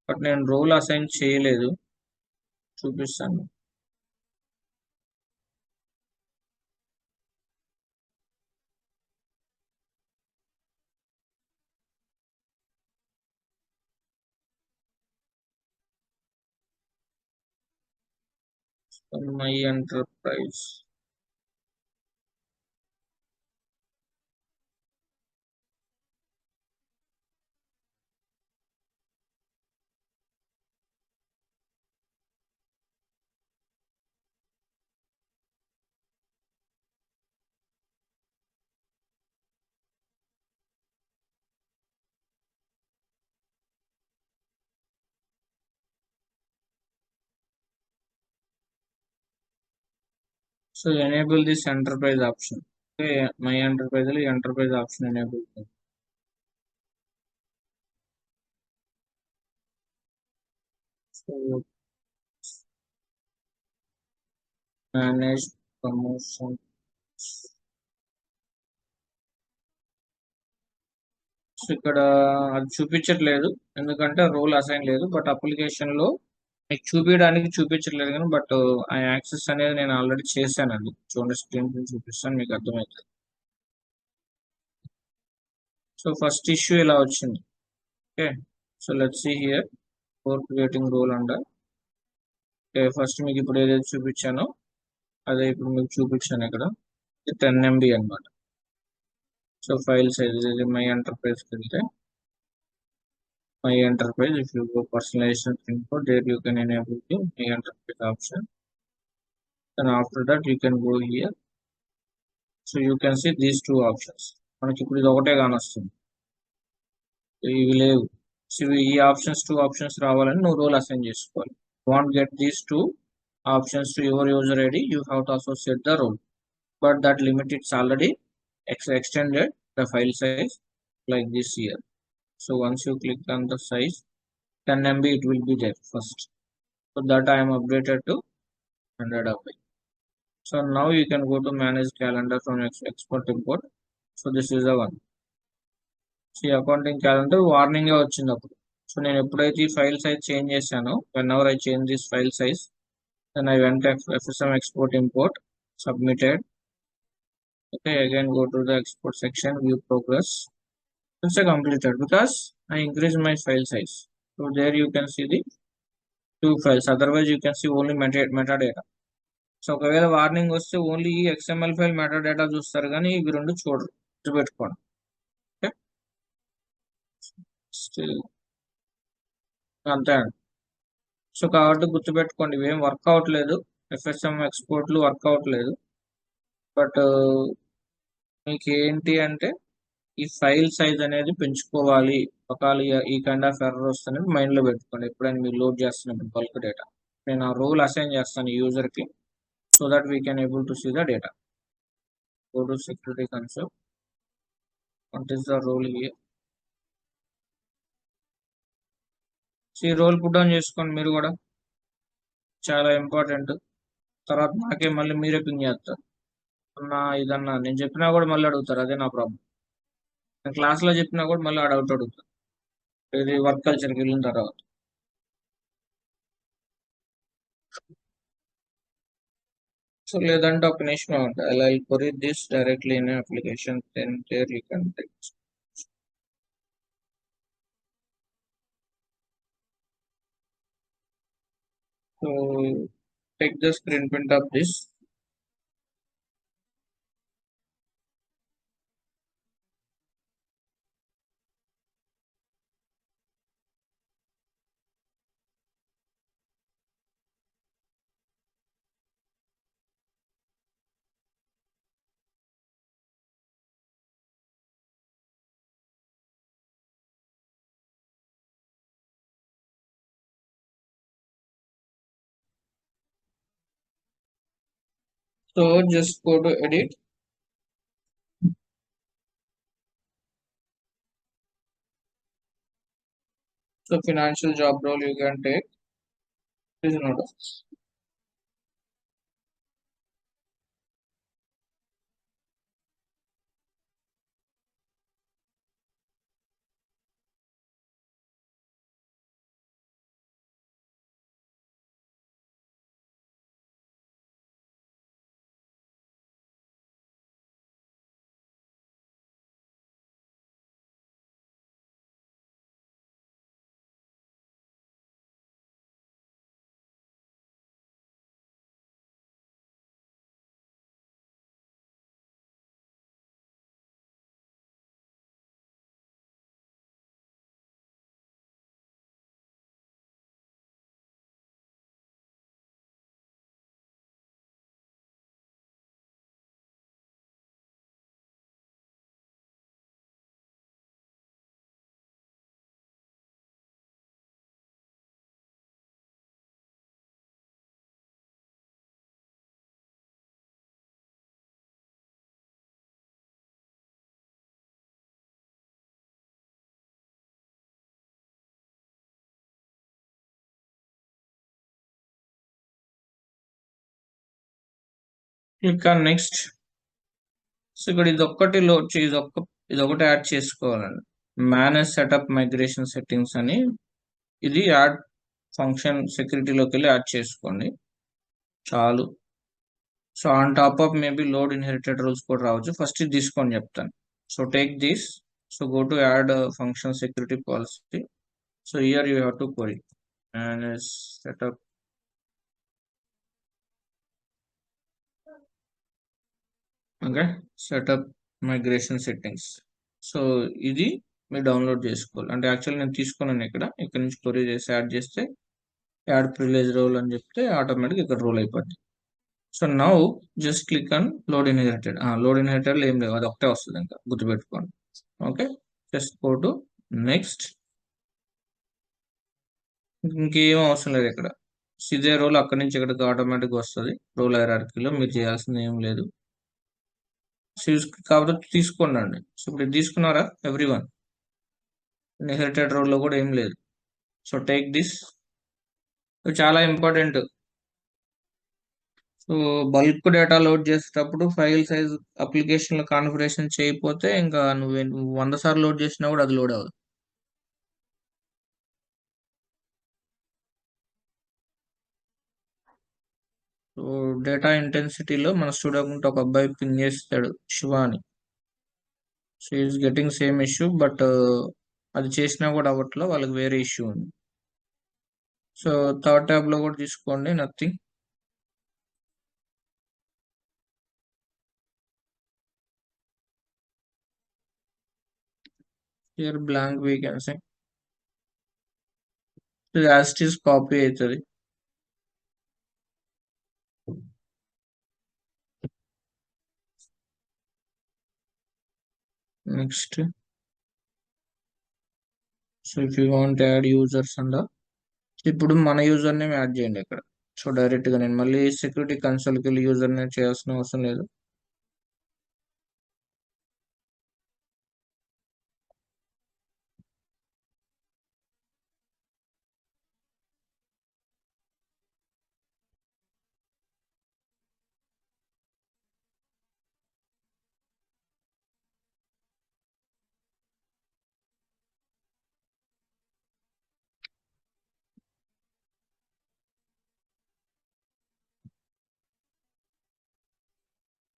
But నేను రోల్ అసైన్ చేయలేదు, చూపిస్తాను. My enterprise so enable this enterprise option. My enterprise లో enterprise option enable. So manage promotion, so ఇక్కడ అది చూపించట్లేదు ఎందుకంటే రోల్ అసైన్ లేదు. బట్ అప్లికేషన్ లో మీకు చూపించట్లేదు కానీ బట్ ఆ యాక్సెస్ అనేది నేను ఆల్రెడీ చేశాను. అది చూడండి, స్క్రీన్ ప్రింట్ చూపిస్తాను, మీకు అర్థమవుతుంది. సో ఫస్ట్ ఇష్యూ ఇలా వచ్చింది. Okay, so let's see here for creating role under. Okay, first మీకు ఇప్పుడు ఏదైతే చూపించానో అదే ఇప్పుడు మీకు చూపించాను ఇక్కడ. 10 MB అనమాట. సో ఫైల్ సైజ్ మై ఎంటర్ప్రైజ్కి వెళ్తే my enterprise, if you go personalization info, there you can enable the my enterprise option, and after that you can go here. So you can see these two options. మనకి ఇప్పుడు ఇది ఒకటే కానొస్తుంది, ఇవి లేవు. So ఈ options 2 options రావాలని నువ్వు role assign చేసుకోవాలి. Want get these 2 options to your user ID, you have to associate the role, but that limit it's already extended the file size like this here. So once you click on the size 10 MB, it will be there first. So that I am updated to 100 MB. So now you can go to manage calendar from export import. So this is the one. See, accounting calendar warning వచ్చింది అప్పుడు. So నేను ఎప్పుడైతే ఈ file size change చేశానో, whenever I change this file size, then I went to FSM export import, submitted. Okay, again go to the export section, view progress. It's completed because I increased my file size. So there you can see the 2 files. Otherwise you can see only metadata. So ఒకవేళ warning వస్తే only ఈ XML file metadata చూస్తారు కానీ ఇవి రెండు చూడరు, గుర్తుపెట్టుకోండి. Okay, అంతే అండి. సో కాబట్టి గుర్తుపెట్టుకోండి, ఇవేం వర్క్ అవట్లేదు, FSM ఎక్స్పోర్ట్లు వర్క్ అవట్లేదు. బట్ మీకు ఏంటి అంటే ఈ ఫైల్ సైజ్ అనేది పెంచుకోవాలి. ఒకవేళ ఈ కైండ్ ఆఫ్ ఎర్రర్ వస్తుంది మైండ్లో పెట్టుకోండి ఎప్పుడైనా మీరు లోడ్ చేస్తున్నప్పుడు బల్క్ డేటా. నేను ఆ రోల్ అసైన్ చేస్తాను యూజర్కి, so that we can able to see the data. Go to security console. What is the role here? See, role put down చేసుకోండి మీరు కూడా, చాలా ఇంపార్టెంట్. తర్వాత నాకే మళ్ళీ మీరే పింగ్ చేస్తారు, అన్నా ఇదన్నా నేను చెప్పినా కూడా మళ్ళీ అడుగుతారు, అదే నా ప్రాబ్లం. నేను క్లాస్లో చెప్పినా కూడా మళ్ళీ డౌట్ అడుగుతారు, ఇది వర్క్ కల్చర్కి వెళ్ళిన తర్వాత. సో లేదంటే ఒక నిమిషం ఉంటుంది. I'll query this directly in an application, then there you can take. So take the screen print of this. So just go to edit. So financial job role you can take. This is not a. Click on next. So ఇక్కడ ఇది ఒకటి add చేసుకోవాలండి. Manage setup migration settings అని ఇది add function సెక్యూరిటీలోకి వెళ్ళి add చేసుకోండి చాలు. So on top of maybe load inherited rules కూడా రావచ్చు. ఫస్ట్ ఇది తీసుకొని చెప్తాను. So take this. So go to add function security policy. So here you have to query manage setup. Okay, setup migration settings. So ఇది మీరు download చేసుకోవాలి. అంటే actually నేను తీసుకున్నాను ఇక్కడ నుంచి క్వరీ చేసి యాడ్ చేస్తే యాడ్ ప్రివిలేజ్ రోల్ అని చెప్తే ఆటోమేటిక్ ఇక్కడ రోల్ అయిపోద్ది. So now just click on load inherited. Load inherited ఏం లేవు, అది ఒకటే వస్తుంది, ఇంకా గుర్తుపెట్టుకోండి. Okay, just go to next. ఇంకేం అవసరం లేదు ఇక్కడ. ఇదే రోల్ అక్కడి నుంచి ఇక్కడికి ఆటోమేటిక్ వస్తుంది. రోల్ హైరార్కీలో మీరు చేయాల్సింది ఏం లేదు. కాబట్టి తీసుకోండి. సో ఇప్పుడు తీసుకున్నారా ఎవ్రీవన్? ఇన్హెరిటెడ్ రోల్ లో కూడా ఏం లేదు. So take this. చాలా important. So bulk data load చేసేటప్పుడు ఫైల్ సైజ్ అప్లికేషన్ లో కాన్ఫిగరేషన్ చేయకపోతే ఇంకా నువ్వు 100 సార్లు లోడ్ చేసినా కూడా అది లోడ్ అవ్వదు. సో డేటా ఇంటెన్సిటీలో మన స్టూడెంట్ ఒక అబ్బాయి పింగ్ చేస్తాడు, శివ అని. So is getting same issue, but అది చేసినా కూడా అవ్వట్లో, వాళ్ళకి వేరే ఇష్యూ ఉంది. సో థర్డ్ ట్యాబ్ లో కూడా తీసుకోండి, nothing. Here blank vacancy. As it is copy అవుతుంది. Next. So if you want add users ఇప్పుడు మన యూజర్ నేమ్ యాడ్ చేయండి ఇక్కడ. సో డైరెక్ట్ గా నేను మళ్ళీ సెక్యూరిటీ కన్సోల్కి వెళ్ళి యూజర్ నేమ్ చేయాల్సిన అవసరం లేదు.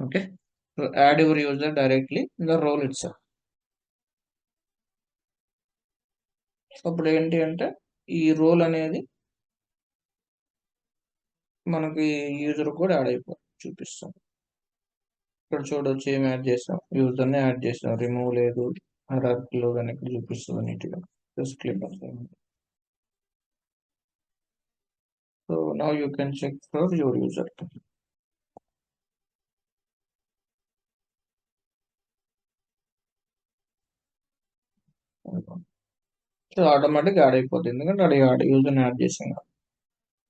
Okay, so add your user directly in the role itself. So అప్పుడు ఏంటి అంటే ఈ రోల్ అనేది మనకి యూజర్ కూడా యాడ్ అయిపోతుంది, చూపిస్తాం. ఇక్కడ చూడొచ్చు ఏం యాడ్ చేసాం, యూజర్ని యాడ్ చేసాం, రిమూవ్ లేదు, హైరార్కీలో కానీ ఇక్కడ చూపిస్తుంది నీట్గా. Just click. So now you can check for your user. So automatic add అయిపోతుంది, ఎందుకంటే అది యూజర్ని యాడ్ చేసాం కదా.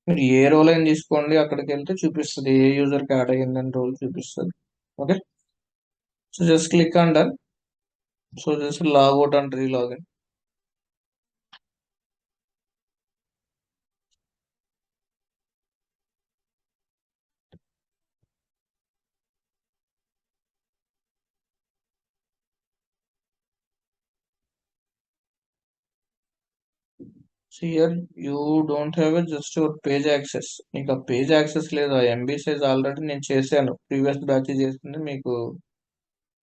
మీరు ఏ రోల్ అయినా తీసుకోండి, అక్కడికి వెళ్తే చూపిస్తుంది ఏ యూజర్కి యాడ్ అయ్యిందని రోల్ చూపిస్తుంది. Okay, so just click on done. So just logout and relogin. So here you don't have just your page access. మీకు ఆ పేజ్ యాక్సెస్ లేదు, ఆ ఎంబీ సైజ్ ఆల్రెడీ నేను చేశాను, ప్రీవియస్ బ్యాచ్ చేస్తుంది మీకు.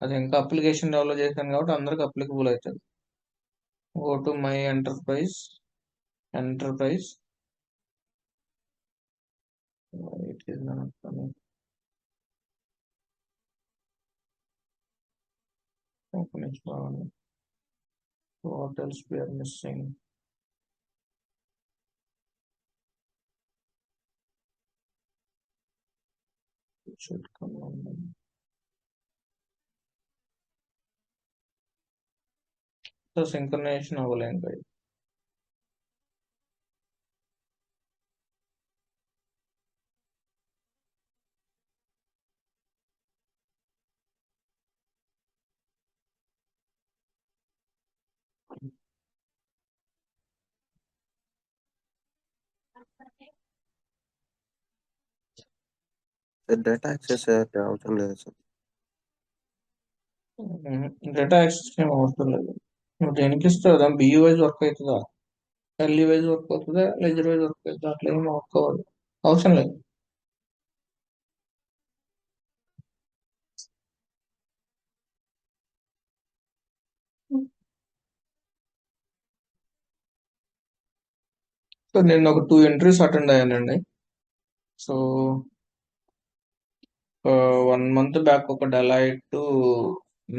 అది ఇంకా అప్లికేషన్ డెవలప్ చేశాను కాబట్టి అందరికి అప్లికబుల్ అవుతుంది. Go to my enterprise. It is not coming. What else we are missing? It should come on. So synchronization అవ్వలేం guys. Data access అవసరం లేదు సార్. డేటా యాక్సెస్ ఏం అవసరం లేదు. నువ్వు దేనికి ఇస్తావు, దాని బియూ వైజ్ వర్క్ అవుతుందా, ఎల్ఈ వైజ్ వర్క్ అవుతుందా, లెజర్ వైజ్ వర్క్ అవుతుందా, అట్లా ఏం వర్క్ అవ్వదు, అవసరం లేదు. సో నేను ఒక 2 ఎంట్రీస్ అటెండ్ అయ్యానండి. సో 1 మంత్ బ్యాక్ ఒక డెలైట్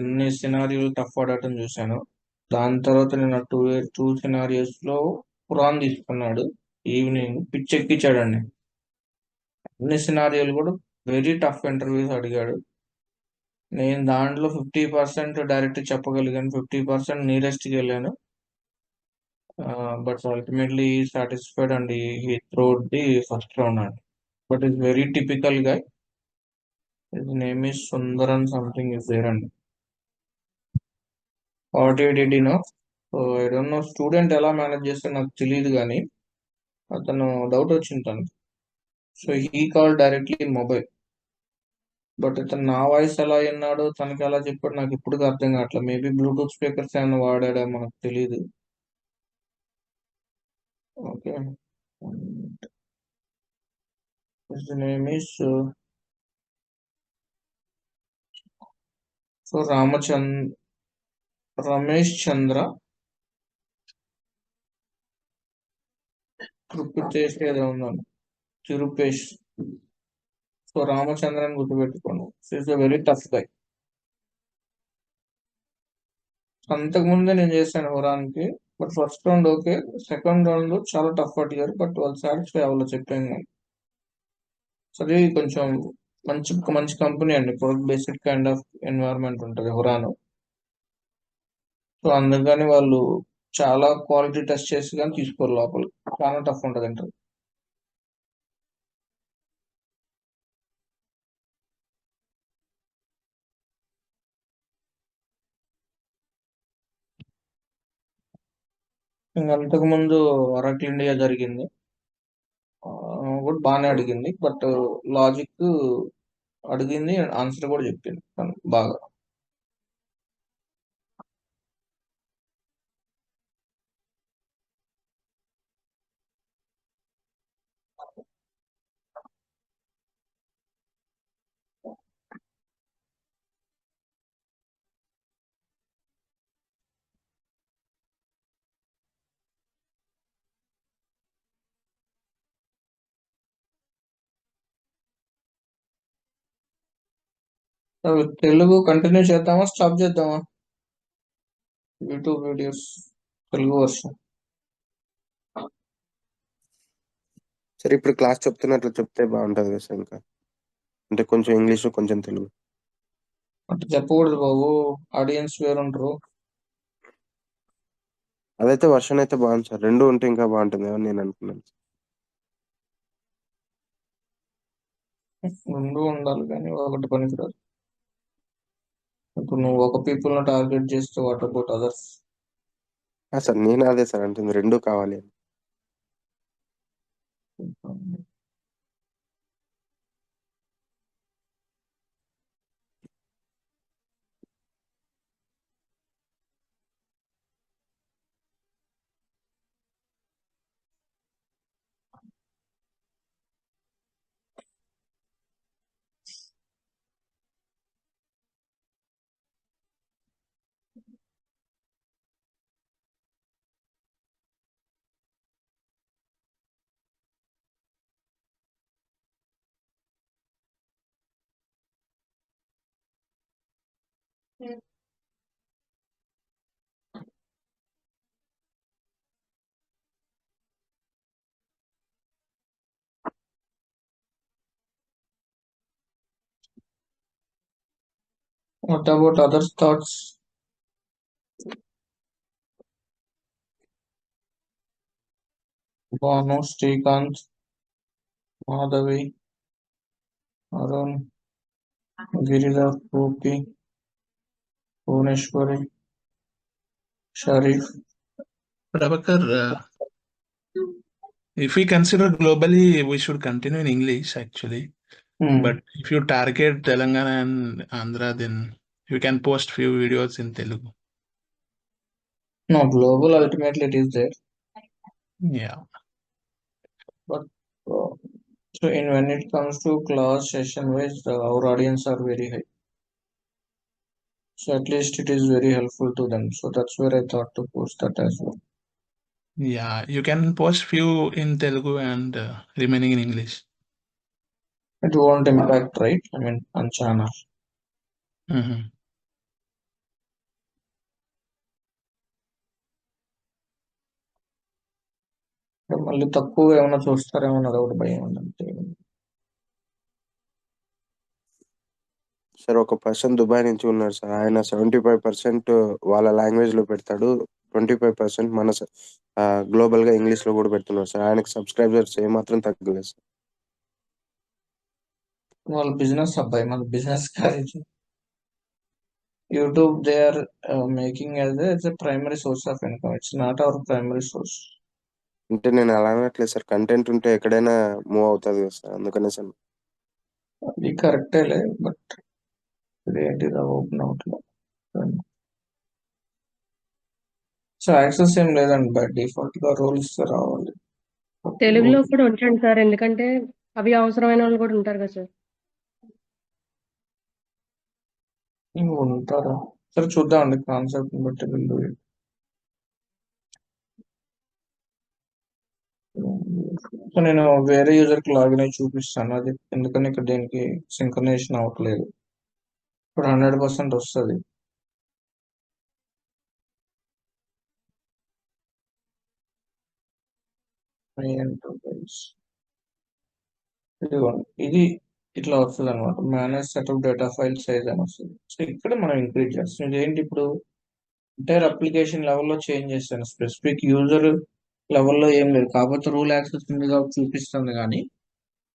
అన్ని సినారియోలు టఫ్ ఆడటం చూశాను. దాని తర్వాత నేను టూ సినారియోస్ లో ఖురాన్ తీసుకున్నాడు, ఈవినింగ్ పిచ్ ఎక్కించాడండి. అన్ని సినారియోలు కూడా వెరీ టఫ్ ఇంటర్వ్యూస్ అడిగాడు. నేను దాంట్లో 50% డైరెక్ట్ చెప్పగలిగాను, 50% నియరెస్ట్కి వెళ్ళాను. But ultimately satisfied and he throwed the first round అండి. బట్ ఈస్ వెరీ టిపికల్ గా. His name is Sundaran something is there అండి. What you did no, so I don't know student ఎలా manage చేస్తే నాకు తెలియదు, కానీ అతను డౌట్ వచ్చింది తనకి. So he call directly in mobile. But ఇతను నా వాయిస్ ఎలా విన్నాడో తనకి ఎలా చెప్పాడు నాకు ఇప్పుడు అర్థం కావట్లేదు. మేబీ బ్లూటూత్ స్పీకర్స్ ఏమైనా వాడాడో మనకు తెలియదు. Okay, his name is so Ramesh Chandra Kripesh ఏదో ఉందండి, తిరుపేష్. సో రామచంద్రన్ గుర్తుపెట్టుకోండి, is a very tough guy. అంతకుముందే నేను చేశాను హురాన్కి, but first round okay, second round చాలా టఫ్ అడిగారు, బట్ వాళ్ళు సాటిస్ఫై అవ్వలో చెప్పాను నేను. సో అది కొంచెం మంచి కంపెనీ అండి, product based kind of environment ఉంటుంది హురాన్. సో అందుకని వాళ్ళు చాలా క్వాలిటీ టెస్ట్ చేసి కానీ తీసుకోరు లోపల, చాలా టఫ్ ఉంటుంది ఇంటర్. ఇంకా అంతకుముందు ఒరాకిల్ ఇండియా జరిగింది, కూడా బాగానే అడిగింది, బట్ లాజిక్ అడిగింది, ఆన్సర్ కూడా చెప్పింది తను బాగా. తెలుగు కంటిన్యూ చేద్దామా స్టాప్ చేద్దామా? YouTube videos Telugu version. సరే ఇప్పుడు క్లాస్ చెప్తున్నట్లు చెప్తే బాగుంటది కదా సార్. ఇంకా అంటే కొంచెం ఇంగ్లీష్ కొంచెం తెలుగు. అంటే చెప్పకూడదు బాబు, ఆడియన్స్ వేరుంటారు. అదైతే వర్షన్ అయితే బాగుంది సార్. రెండు ఉంటే ఇంకా బాగుంటుంది అని నేను అనుకున్నాను. రెండు ఉండాలి కానీ ఒకటి పనికిరాదు. ఇప్పుడు నువ్వు ఒక పీపుల్ ను టార్గెట్ చేస్తే వాట్ అబౌట్ అదర్స్? సార్ నేను అదే సార్ అంటుంది, రెండు కావాలి అని. What about others' thoughts? Banu, Srikanth, Madhavi, Arun, Giridhar, Gopi, Bhuvneshwari, Sharif. Prabhakar, if we consider globally, we should continue in English actually. But if you target Telangana and Andhra, then you can post few videos in Telugu. No, global ultimately it is there. Yeah. But so when it comes to class session wise, our audience are very high. So at least it is very helpful to them. So that's where I thought to post that as well. Yeah, you can post few in Telugu and remaining in English. It won't impact, right? I mean, on channel. Mhm. మళ్ళీ తక్కువ ఏమైనా చూస్తారేమో అన్నది ఒకటి భయం ఉంది అంతే. Sir ఒక person Dubai నుంచి ఉన్నారు సార్. ఆయన 75% వాళ్ళ లాంగ్వేజ్ లో పెడతాడు, 25% మన గ్లోబల్ గా ఇంగ్లీష్ లో కూడా పెడుతున్నారు సార్. ఆయనకి సబ్స్క్రైబర్స్ ఏమాత్రం తగ్గలేదు సార్. వాళ్ళ బిజినెస్ అబ్బాయి, మన బిజినెస్ కాదు. YouTube they are making as a primary source of income. It's not our primary source. అంటే నేను అలా అనట్లేదు సార్, కంటెంట్ ఉంటే ఎక్కడైనా మూవ్ అవుతుంది కదా సార్, అందుకనే సార్. అది కరెక్టేలే, బట్ ఇదేంటి ఓపెన్ అవుట్లేదు. సో యాక్సెస్ ఏం లేదండి, బై డిఫాల్ట్ గా రోల్ ఇస్తే రావాలి. తెలుగులో కూడా ఉంచండి సార్, ఎందుకంటే అవి అవసరమైన వాళ్ళు కూడా ఉంటారు కదా సార్. ఉంటారా? సరే చూద్దామండి, కాన్సెప్ట్ బట్టి వీళ్ళు. సో నేను వేరే యూజర్ కి లాగిన్ అయి చూపిస్తాను అది, ఎందుకని ఇక్కడ దేనికి సింక్రనైజేషన్ అవ్వట్లేదు. ఇప్పుడు 100% వస్తుంది. ఇది ఇట్లా వస్తుంది అనమాట. Manage setup data file size అని వస్తుంది. సో ఇక్కడ మనం ఇంక్రీజ్ చేస్తాం. ఇదేంటి ఇప్పుడు ఎంటైర్ అప్లికేషన్ లెవెల్లో చేంజ్ చేస్తాను, స్పెసిఫిక్ యూజర్ లెవెల్లో ఏం లేదు. కాకపోతే రూల్ యాక్సెస్ ఉంది కాబట్టి చూపిస్తుంది, కానీ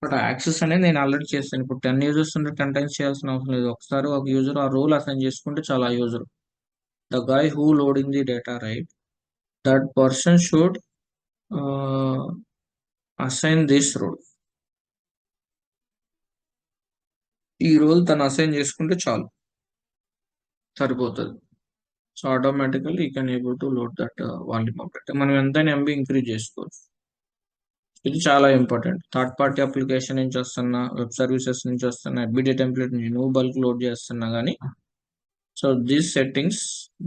బట్ యాక్సెస్ అనేది నేను ఆల్రెడీ చేస్తాను. ఇప్పుడు 10 యూజర్స్ ఉంటే 10 టైమ్స్ చేయాల్సిన అవసరం లేదు. ఒకసారి ఒక యూజర్ ఆ రూల్ అసైన్ చేసుకుంటే చాలా user, the guy who loading the data, right, that person should assign this rule. ఈ రోల్ తను అసైన్ చేసుకుంటే చాలు, సరిపోతుంది. So automatically you can able to load that volume of data. మనం ఎంతైనా ఎంబీ ఇంక్రీజ్ చేసుకోవచ్చు. ఇది చాలా ఇంపార్టెంట్. థర్డ్ పార్టీ అప్లికేషన్ నుంచి వస్తున్నా, వెబ్ సర్వీసెస్ నుంచి వస్తున్నా, ఎఫ్బిడే టెంప్లెట్ నుంచి నువ్వు బల్క్ లోడ్ చేస్తున్నా కానీ. So these settings,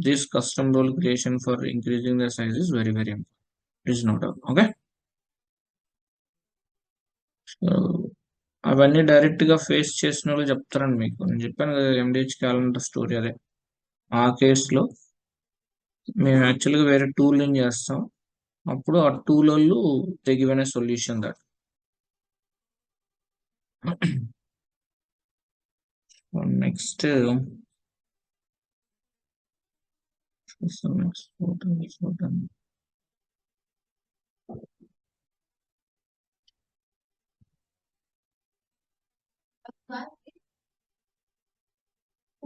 this custom role creation for increasing the size is very very important. It's note okay. అవన్నీ డైరెక్ట్ గా ఫేస్ చేసిన వాళ్ళు చెప్తారండి మీకు. నేను చెప్పాను కదా ఎండిహెచ్ క్యాలెండర్ స్టోరీ అదే. ఆ కేసులో మేము యాక్చువల్గా వేరే టూల్ చేస్తాం. అప్పుడు ఆ టూల్ వాళ్ళు they given a solution that. Next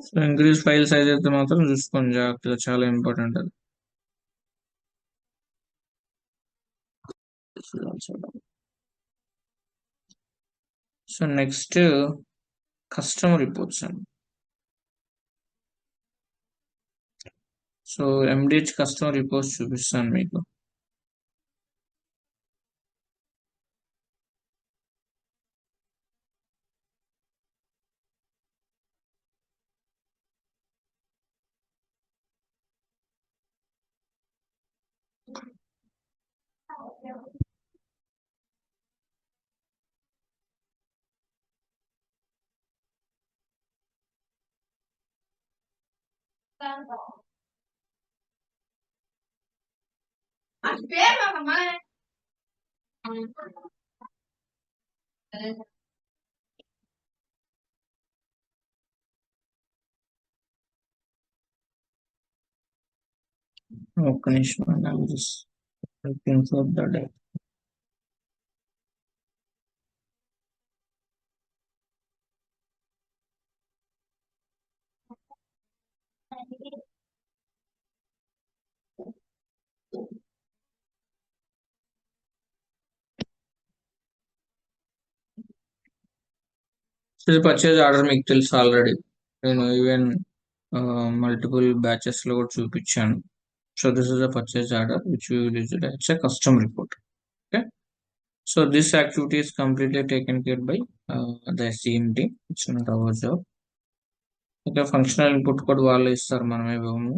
so increase file size అయితే మాత్రం చూసుకోండి జాగ్రత్తగా, చాలా ఇంపార్టెంట్ అది. సో నెక్స్ట్ కస్టమర్ రిపోర్ట్స్ అండి. సో ఎండిహెచ్ కస్టమర్ రిపోర్ట్స్ చూపిస్తాను మీకు. ఒక్క నిమిషం అండి. సో ఇది పర్చేజ్ ఆర్డర్ మీకు తెలుసు ఆల్రెడీ. నేను ఈవెన్ మల్టిపుల్ బ్యాచెస్ లో కూడా చూపించాను. So this is a purchase order which we will use it as a custom report. Okay. So this activity is completely taken care by the SCM team. It's not our job. Okay. Functional input కూడా వాళ్ళు ఇస్తారు, మనమే ఇవ్వము.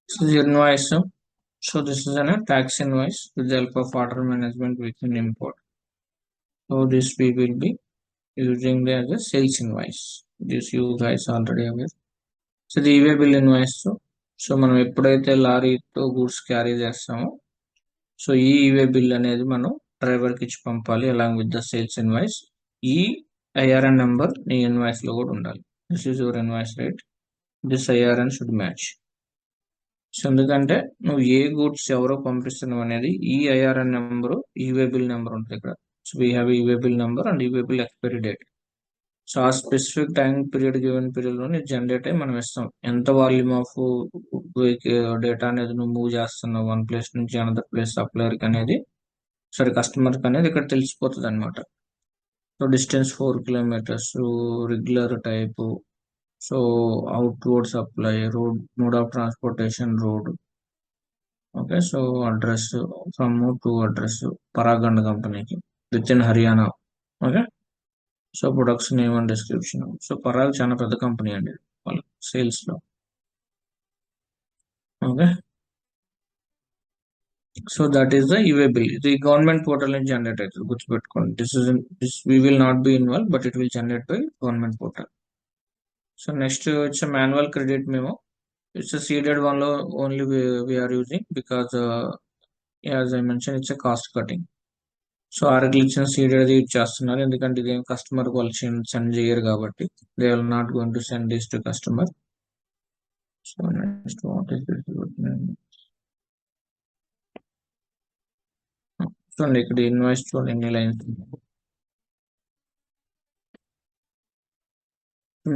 This is invoice. So this is a tax invoice with the help of order management within import. So this we will be using as a sales invoice. This you guys already aware. So ఇది e-way bill invoice. So మనం ఎప్పుడైతే లారీతో goods carry చేస్తామో so ఈ e-way bill అనేది మనం డ్రైవర్కి ఇచ్చి పంపాలి along with the sales invoice. ఈ ఐఆర్ఎన్ నెంబర్ నీ ఇన్వాయిస్ లో కూడా ఉండాలి. This is your invoice rate, this IRN should match. So ఎందుకంటే నువ్వు ఏ గూడ్స్ ఎవరో పంపిస్తున్నావు అనేది ఈ IRN number e-way bill number ఉంటుంది ఇక్కడ. So we have e-way bill number and e-way bill expiry date. So ఆ specific time period given period లో generate అయ్యి మనం ఇస్తాం. ఎంత వాల్యూమ్ ఆఫ్ డేటా అనేది నువ్వు మూవ్ చేస్తున్నావు వన్ ప్లేస్ నుంచి అనదర్ ప్లేస్ సప్లయర్ కి అనేది, సారీ కస్టమర్ కి అనేది ఇక్కడ తెలిసిపోతుంది అనమాట. So distance 4 kilometers, regular type, so out road supply, road mode of transportation road. Okay. So address from to address Parag and కంపెనీకి with in Haryana. Okay. So products name and description. So Parag చాలా పెద్ద company అండి వాళ్ళ సేల్స్ లో. Okay. So that is the e way bill. ఇది government portal నుంచి generate అవుతుంది, గుర్తుపెట్టుకోండి. This we will not be involve but it will generate by government portal. So next it's manual credit మేము. ఇట్స్ సీడెడ్ వన్ లో only we're using because as I mention it's cost cutting. So RL ఇచ్చిన seeded use చేస్తున్నారు, ఎందుకంటే ఇది customer వాళ్ళు send చేయరు కాబట్టి they will not going to send this to customer. So next what is this? చూడండి ఇక్కడ ఇన్వాయిస్ చూడండి ఎన్ని లైన్స్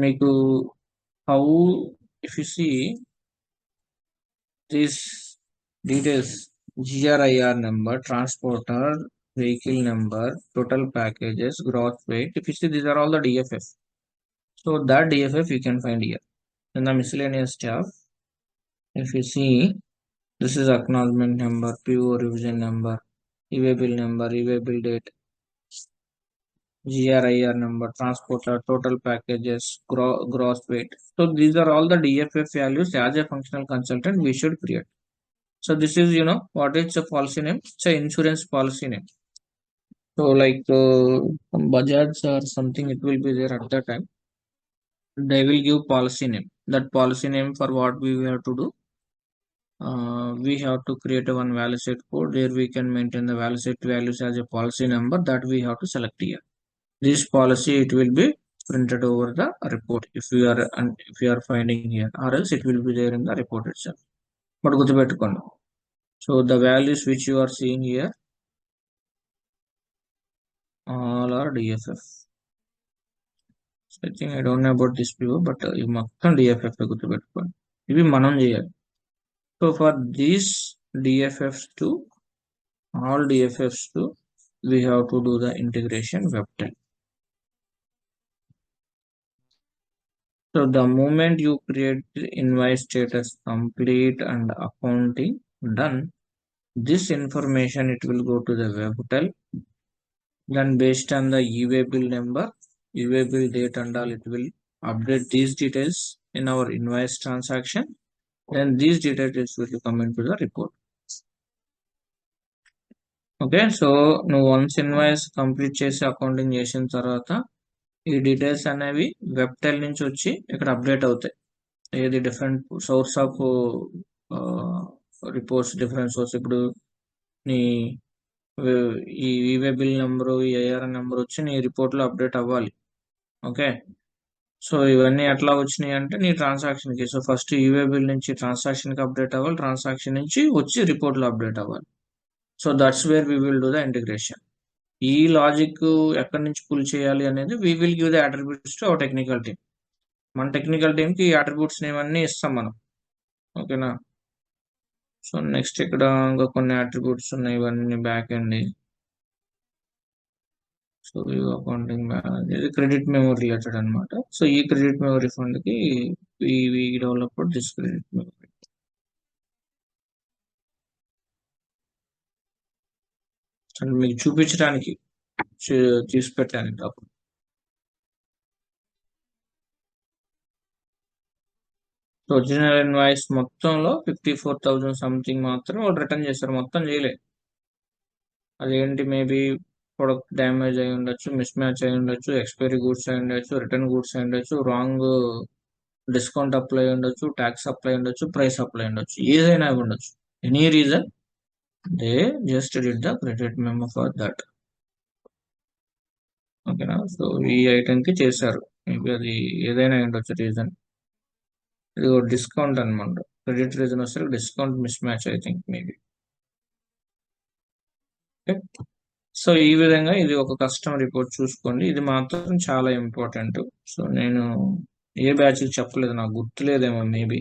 మీకు. How if you see these details, GRIR number, transporter, vehicle number, total packages, gross weight. If you see, these are all the DFF. So that DFF you can find here. In the miscellaneous stuff, if you see, this is acknowledgement number, PO revision number, e-way bill number, e-way bill date, GRIR number, transporter, total packages, gross weight. So these are all the DFF values as a functional consultant we should create. So this is, what is a policy name? It's a insurance policy name. So like some Bajaj or something, it will be there at that time. They will give policy name. That policy name for what we have to do. We have to create a one value set code. There we can maintain the value set values as a policy number that we have to select here. This policy, it will be printed over the report if you are finding here, or else it will be there in the report itself. But go to so the values which you are seeing here, all are DFF. So I think I don't know about this view, but you మొత్తం DFF గుర్తుపెట్టుకోండి, ఇవి మనం చేయాలి. So for these DFFs to all DFFs to we have to do the integration WebTel. So the moment you create invoice status complete and accounting done, this information it will go to the WebTel. Then based on the e-way bill number, e-way bill date and all, it will update these details in our invoice transaction. Then these details will come into the report. Okay, so now once invoice complete చేసి accounting చేసిన తర్వాత ఈ details అనేవి వెబ్టెల్ నుంచి వచ్చి ఇక్కడ update అవుతాయి. ఏది different source of reports, different source. ఇప్పుడు నీ ఈ ఈవే బిల్ నెంబరు, ఈ ఐఆర్ నెంబర్ వచ్చి నీ రిపోర్ట్లో అప్డేట్ అవ్వాలి. ఓకే, సో ఇవన్నీ ఎట్లా వచ్చినాయి అంటే నీ ట్రాన్సాక్షన్కి. సో ఫస్ట్ ఈవే బిల్ నుంచి ట్రాన్సాక్షన్కి అప్డేట్ అవ్వాలి, ట్రాన్సాక్షన్ నుంచి వచ్చి రిపోర్ట్లో అప్డేట్ అవ్వాలి. So that's where we will do the integration. ఈ లాజిక్ ఎక్కడి నుంచి పుల్ చేయాలి అనేది we will give the attributes to hour technical team. మన టెక్నికల్ టీమ్కి ఈ అట్రిబ్యూట్స్ ఇవన్నీ ఇస్తాం మనం. ఓకేనా, సో నెక్స్ట్ ఇక్కడ ఇంకా కొన్ని అట్రిబ్యూట్స్ ఉన్నాయి, ఇవన్నీ బ్యాక్ అండి. సో అకౌంటింగ్ ఇది క్రెడిట్ మెమో రిలేటెడ్ అనమాట. సో ఈ క్రెడిట్ మెమరీ ఫండ్కి ఈ డెవలప్డ్ దిస్ క్రెడిట్ మెమరీ. మీకు చూపించడానికి తీసి పెట్టాను అప్పుడు. ఒరిజినల్ ఇన్వాయిస్ మొత్తంలో 54,000 సంథింగ్ మాత్రం వాళ్ళు రిటర్న్ చేస్తారు, మొత్తం చేయలేదు. అదేంటి, మేబీ ప్రొడక్ట్ డ్యామేజ్ అయి ఉండొచ్చు, మిస్ మ్యాచ్ అయి ఉండొచ్చు, ఎక్స్పైరీ గూడ్స్ అయి ఉండొచ్చు, రిటర్న్ గూడ్స్ అయి ఉండొచ్చు, రాంగ్ డిస్కౌంట్ అప్లై ఉండొచ్చు, ట్యాక్స్ అప్లై ఉండొచ్చు, ప్రైస్ అప్లై ఉండొచ్చు, ఏదైనా ఉండొచ్చు. Any reason they just did the credit memo for that. ఓకేనా, సో ఈ ఐటెంకి చేశారు, మేబీ అది ఏదైనా ఉండొచ్చు రీజన్. ఇది డిస్కౌంట్ అనమాట, క్రెడిట్ రీజన్ వస్తే discount miss match I think maybe. So ఈ విధంగా ఇది ఒక కస్టమర్ రిపోర్ట్ చూసుకోండి, ఇది మాత్రం చాలా ఇంపార్టెంట్. సో నేను ఏ బ్యాచ్కి చెప్పలేదు, నాకు గుర్తులేదేమో maybe.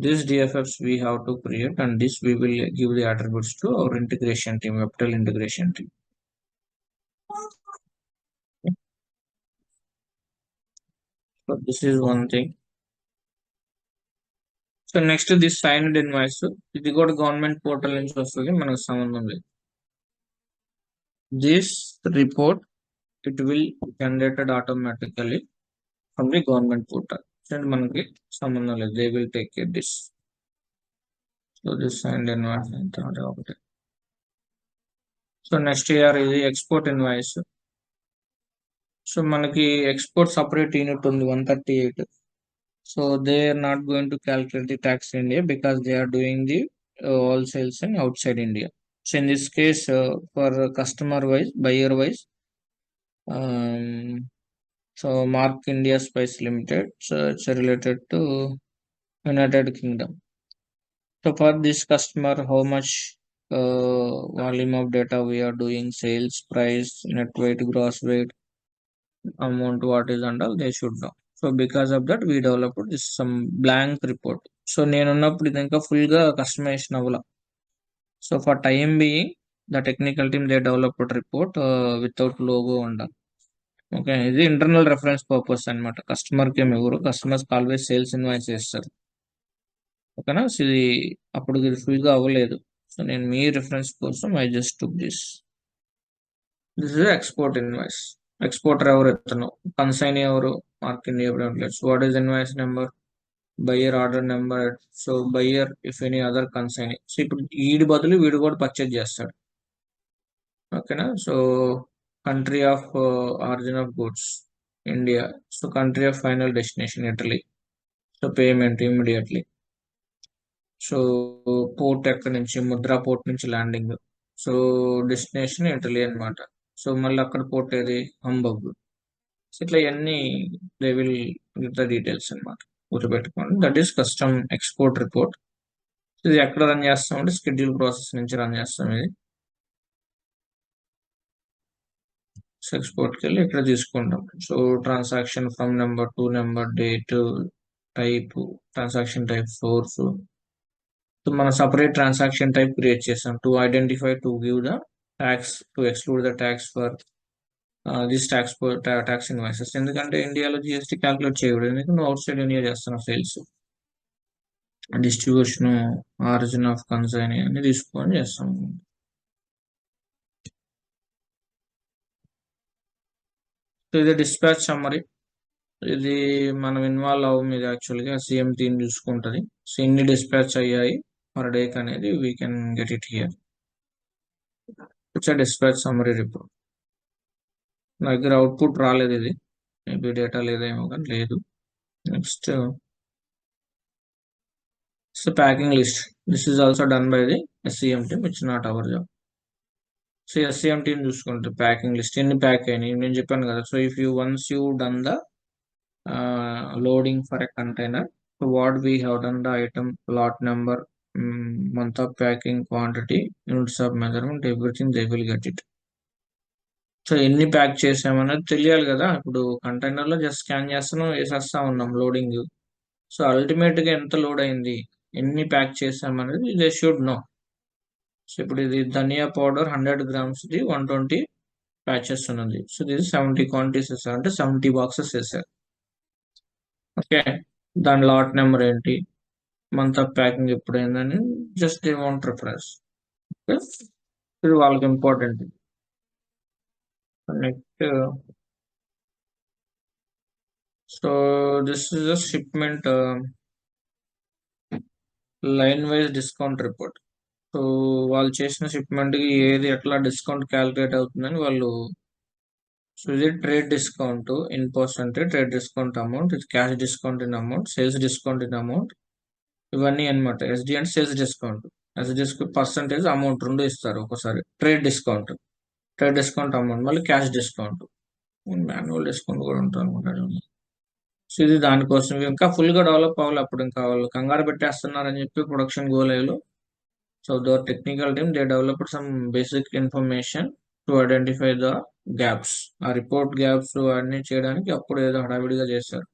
This DFFs we have to create and this we will give the attributes to our integration team, Webtel integration team. So this is one thing. So next this signed invoice, ఇది కూడా government portal నుంచి వస్తుంది, మనకు సంబంధం లేదు. This report, it will generated automatically from the government portal. And మనకి సంబంధం లేదు, they will take care this. So this signed invoice ఒకటి. సో నెక్స్ట్ ఇయర్ ఇది ఎక్స్పోర్ట్ ఇన్వాయిస్. సో మనకి ఎక్స్పోర్ట్ సపరేట్ యూనిట్ ఉంది 138. So they are not going to calculate the tax India because they are doing the all sales in outside India. So in this case, for customer wise, buyer wise, so Mark India Spice Limited, so it's related to United Kingdom. So for this customer, how much volume of data we are doing, sales price, net weight, gross weight, amount, what is and all, they should know. So because of that, we developed this some blank report. So నేను ఉన్నప్పుడు ఇది ఇంకా full గా customization అవ్వాల. So for time being, the technical team they developed report without logo ఉండాలి. Okay, ఇది internal reference purpose అనమాట. కస్టమర్కి ఏమి ఎవరు, కస్టమర్స్కి ఆల్వేస్ సేల్స్ ఇన్వాయిస్ చేస్తారు. ఓకేనా, సో ఇది అప్పుడు ఇది ఫుల్గా అవ్వలేదు. సో నేను మీ రిఫరెన్స్ కోసం I just took this is export invoice. Exporter ఎవరు ఎత్తను, కన్సైన్ ఎవరు, mark India outlets. What is invoice number, buyer order number. So buyer if any other consign. So ఇప్పుడు వీడి బదులు వీడు కూడా పర్చేజ్ చేస్తాడు. ఓకేనా, so country of origin of goods India. So country of final destination Italy. So payment immediately. So port ఎక్కడి నుంచి, Mudra port నుంచి ల్యాండింగ్. సో డెస్టినేషన్ ఇటలీ అనమాట. సో మళ్ళీ అక్కడ పోర్ట్ ఏది, హంబర్గ్. సో ఇట్లా ఇవన్నీ they will give the details అనమాట, గుర్తుపెట్టుకోండి. That is custom export report. ఇది ఎక్కడ రన్ చేస్తాం అంటే షెడ్యూల్ ప్రాసెస్ నుంచి రన్ చేస్తాం. ఇది ఎక్స్పోర్ట్కి వెళ్ళి ఇక్కడ తీసుకుంటాం. So transaction from number, to number, date, type, transaction type, source. So మనం సపరేట్ ట్రాన్సాక్షన్ టైప్ క్రియేట్ చేస్తాం to identify, to give the tax, to exclude the tax for this tax invoices. ఎందుకంటే ఇండియాలో GST calculate చేయకూడదు, ఎందుకంటే నువ్వు out side India చేస్తున్నావు sales. Distribution, origin of consign అన్ని తీసుకొని చేస్తాం. సో ఇది డిస్పాచ్ సమ్మరీ. ఇది మనం ఇన్వాల్వ్ అవ్వం, ఇది యాక్చువల్గా సిఎం టీమ్ చూసుకుంటుంది. సో ఎన్ని డిస్పాచ్ అయ్యాయి పర్ డేకి అనేది we can get it here. It's dispatch summary report. నా దగ్గర అవుట్పుట్ రాలేదు, ఇది మేబీ డేటా లేదేమో కానీ లేదు. Next so packing list. This is also done by the SCM team, it's not our job. So SCM team చూసుకుంటే packing list ఎన్ని pack అయినాయి నేను చెప్పాను కదా. So if you once you done the loading for a container, so what we have done, the item, lot number, month of packing, quantity, units of measurement, everything they will get it. So ఎన్ని pack చేసామనేది తెలియాలి కదా. ఇప్పుడు container లో just scan చేస్తున్నాం, వేసేస్తా ఉన్నాం loading. So ultimate గా ఎంత లోడ్ అయింది, ఎన్ని ప్యాక్ చేసామనేది దే షుడ్ నో. సో ఇప్పుడు ఇది ధనియా పౌడర్ 100 grams ది 120 ప్యాచెస్ ఉన్నది. సో ఇది 70 క్వాంటిటీస్ వేసారు, అంటే 70 బాక్సెస్ వేసారు. ఓకే, దాని లాట్ నెంబర్ ఏంటి, మంత్ ఆఫ్ ప్యాకింగ్ ఎప్పుడైందని just they want reference. Okay, ఇది వాళ్ళకి important. Next so this is the shipment line wise discount report. So వాళ్ళు చేసిన షిప్మెంట్కి ఏది ఎట్లా డిస్కౌంట్ క్యాలిక్యులేట్ అవుతుందని వాళ్ళు. సో ఇది trade discount in percentage, trade discount amount, ఇది cash discount in amount, sales discount in amount, ఇవన్నీ అనమాట. ఎస్డి అంటే సేల్స్ డిస్కౌంట్, పర్సెంటేజ్, అమౌంట్ రెండు ఇస్తారు ఒకసారి. ట్రేడ్ డిస్కౌంట్ అమౌంట్, మళ్ళీ క్యాష్ డిస్కౌంట్, మాన్యువల్ డిస్కౌంట్ కూడా ఉంటుంది అనుకుంటాను. సో ఇది దానికోసం ఇంకా ఫుల్ గా డెవలప్ అవ్వాలి. అప్పుడు ఇంకా వాళ్ళు కంగారు పెట్టేస్తున్నారని చెప్పి ప్రొడక్షన్ గోలైలు. So the technical team they developed some basic information to identify the gaps. ఆ రిపోర్ట్ గ్యాప్స్ అన్ని చేయడానికి అప్పుడు ఏదో హడావిడిగా చేశారు.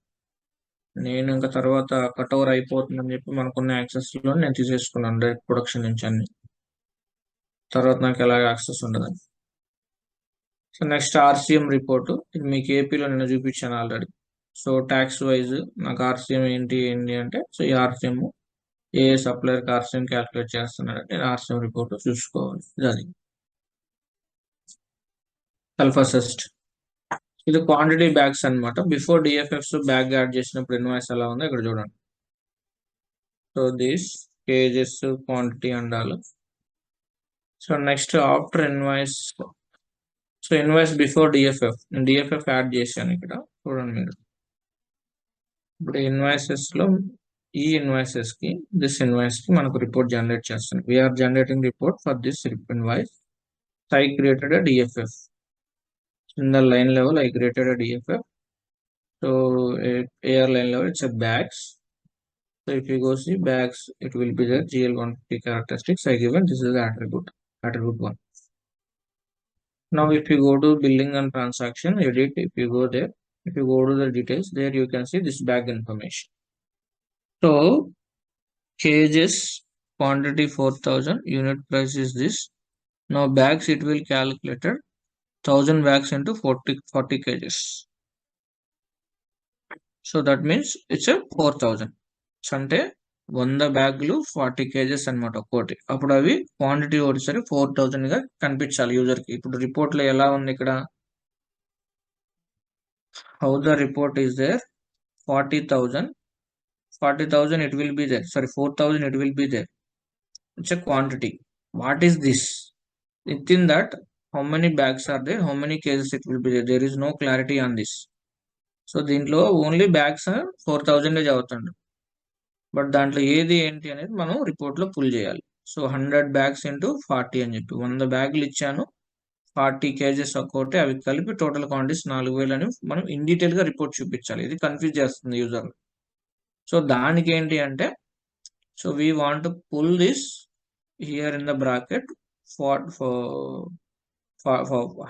నేను ఇంకా తర్వాత కట్ ఓవర్ అయిపోతుందని చెప్పి మనకున్న యాక్సెస్ లో నేను తీసేసుకున్నాను డైరెక్ట్ ప్రొడక్షన్ నుంచి అన్ని. తర్వాత నాకు ఎలాగ యాక్సెస్ ఉండదని. So next RCM report. ఇది మీకు ఏపీలో నేను చూపించాను ఆల్రెడీ. సో ట్యాక్స్ వైజ్ నాకు ఆర్సీఎం ఏంటి అంటే, సో ఈ ఆర్సీఎం ఏ సప్లయర్కి ఆర్సీఎం క్యాల్కులేట్ చేస్తున్నాడు, నేను ఆర్సీఎం రిపోర్ట్ చూసుకోవాలి. అది సెల్ఫ్ అసెస్డ్. ఇది క్వాంటిటీ బ్యాగ్స్ అనమాట. బిఫోర్ డిఎఫ్ఎఫ్స్ బ్యాగ్ యాడ్ చేసినప్పుడు ఇన్వాయిస్ ఎలా ఉందో ఇక్కడ చూడండి. సో దిస్ కేజెస్ క్వాంటిటీ ఉండాలి. So next after invoice. So invoice before DFF add చేశాను ఇక్కడ చూడండి మీరు. ఇప్పుడు ఇన్వాయిసెస్ లో ఈ ఇన్వాయిసెస్ కి దిస్ ఇన్వాయిస్ కి మనకు రిపోర్ట్ జనరేట్ చేస్తుంది. We're generating report for this invoice. I created a DFF. In the line level, I created a DFF. So AR line level, it's a bags. So if you go see bags, it will be the GL150 characteristics I given. This is the attribute 1. Now if you go to billing and transaction, edit, if you go there, if you go to the details, there you can see this bag information. So cages, quantity 4,000, unit price is this. Now bags, it will calculated 1000 bags into 40 kgs. So that means it's a 4000. అంటే 100 బ్యాగులు 40 kgs అనమాట ఒక్కోటి. అప్పుడు అవి quantity ఒకటిసరి 4000 గా కనిపించాలి user కి. ఇప్పుడు రిపోర్ట్ లో ఎలా ఉంది ఇక్కడ, how the report is there, 40,000 it will be there, sorry 4000 it will be there. It's a quantity. What is this? Within that, how many bags are there, how many kgs it will be there, there is no clarity on this. So దీంట్లో only bags 4000 చదువుతాడు, but దాంట్లో ఏది ఏంటి అనేది మనం report లో pull చేయాలి. So 100 bags into 40 అని చెప్పి 100 బ్యాగులు ఇచ్చాను, 40 kgs ఒక్కోటి, అవి కలిపి టోటల్ క్వాంటిటీస్ 4000 అని మనం ఇన్ డీటెయిల్ గా రిపోర్ట్ చూపించాలి. ఇది కన్ఫ్యూజ్ చేస్తుంది యూజర్. సో దానికి ఏంటి అంటే, so we want to pull this here in the bracket for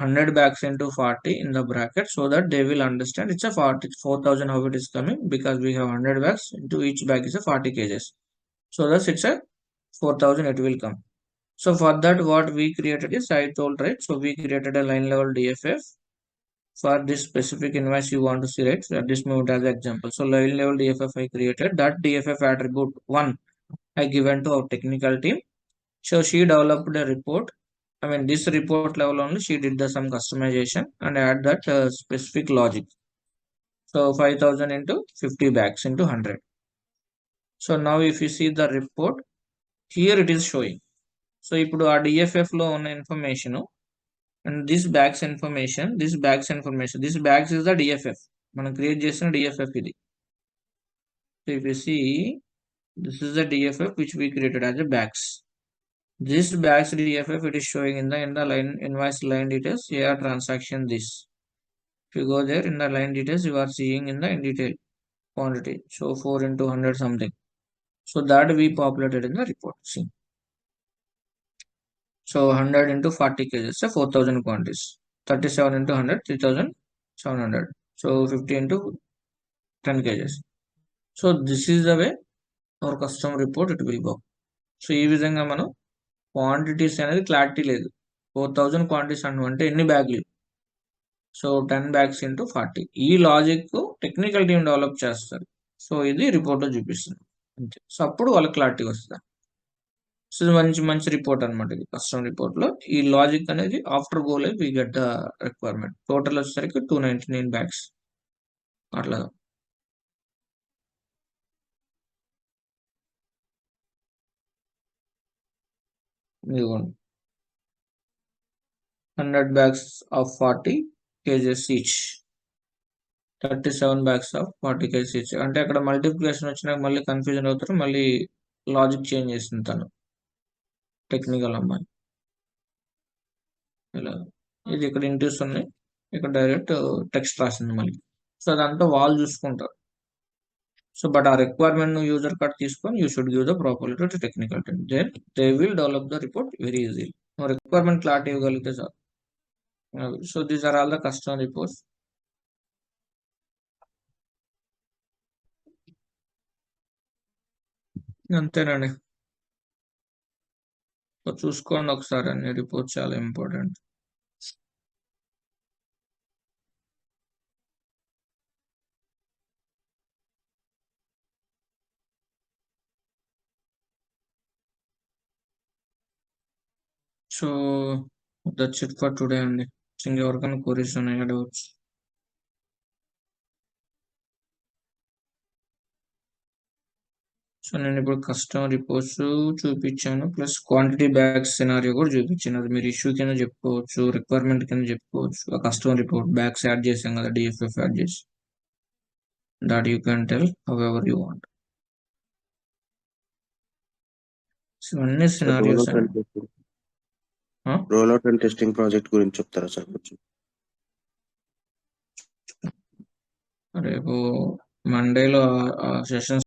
100 bags into 40 in the bracket, so that they will understand it's a 4,000 how it is coming, because we have 100 bags into each bag is a 40 kgs. So thus it's a 4,000 it will come. So for that what we created is, I told right, so we created a line level DFF for this specific invoice you want to see, right? So at this moment as example, so line level DFF I created, that DFF attribute 1 I given to our technical team. So she developed a report. I mean, this report level only she did some customization and add that specific logic. So 5,000 into 50 bags into 100. So now if you see the report, here it is showing. So ఇప్పుడు ఆ DFF లో ఉన్న information and this bags information, this bags is the DFF. మనం create చేసిన DFF ఇది. So if you see, this is the DFF which we created as a bags. This bags DFF it is showing in the line invoice line details, AR transaction this. If you go there in the line details, you are seeing in the in detail quantity. So 4 into 100 something. So that we populated in the report. See. So 100 into 40 kgs, so 4,000 quantities. 37 into 100, 3,700. So 50 into 10 kgs. So this is the way our custom report it will go. So ఈ విధంగా మనం quantities అనేది clarity లేదు. 4000 quantities అంటే ఎన్ని బ్యాగ్లు, so 10 bags into 40. ఈ logic technical team develop చేస్తారు. సో ఇది రిపోర్ట్ లో చూపిస్తుంది అంతే. సో అప్పుడు వాళ్ళకి క్లారిటీ వస్తుంది. సో ఇది మంచి రిపోర్ట్ అనమాట. ఇది కస్టమ్ రిపోర్ట్ లో ఈ లాజిక్ అనేది after go live we get the requirement. Total వచ్చేసరికి 299 బ్యాగ్స్ అట్లా. ఇదిగోండి 100 bags of 40 kgs each, 37 bags of 40 kgs each. అంటే అక్కడ మల్టిప్లికేషన్ వచ్చినాక మళ్ళీ కన్ఫ్యూజన్ అవుతారు, మళ్ళీ లాజిక్ చేంజ్ చేసింది తను టెక్నికల్ అమ్మాయి. ఇలా ఇది ఇక్కడ ఇంట్యూస్ ఉన్నాయి, ఇక్కడ డైరెక్ట్ టెక్స్ట్ రాసింది మళ్ళీ. సో అదంతా వాళ్ళు చూసుకుంటారు. సో బట్ ఆ రిక్వైర్మెంట్ ను యూజర్ కార్డ్ తీసుకొని you should give the property to technical team. Then they will develop the report very easily. Requirement clarity ఇవ్వగలిగితే sir. So these are all the customer reports. అంతేనండి. So చూసుకోండి ఒకసారి, అన్ని reports చాలా important. So that's it for today అండి. ఇంకెవరికైనా queries ఉన్నాయా, doubts? So నేను ఇప్పుడు కస్టమర్ రిపోర్ట్స్ చూపించాను, ప్లస్ క్వాంటిటీ బ్యాగ్స్ సినారియో కూడా చూపించాను. అది మీరు ఇష్యూ కింద చెప్పుకోవచ్చు, రిక్వైర్మెంట్ కింద చెప్పుకోవచ్చు. ఆ కస్టమర్ రిపోర్ట్ బ్యాగ్స్ యాడ్ చేసాం కదా, DFF యాడ్ చేసి, that you can tell how ever you want. ఇవన్నీ sir scenarios roll out and testing project గురించి చెప్తారా సార్ కొంచెం? రేపు మండేలో సెషన్స్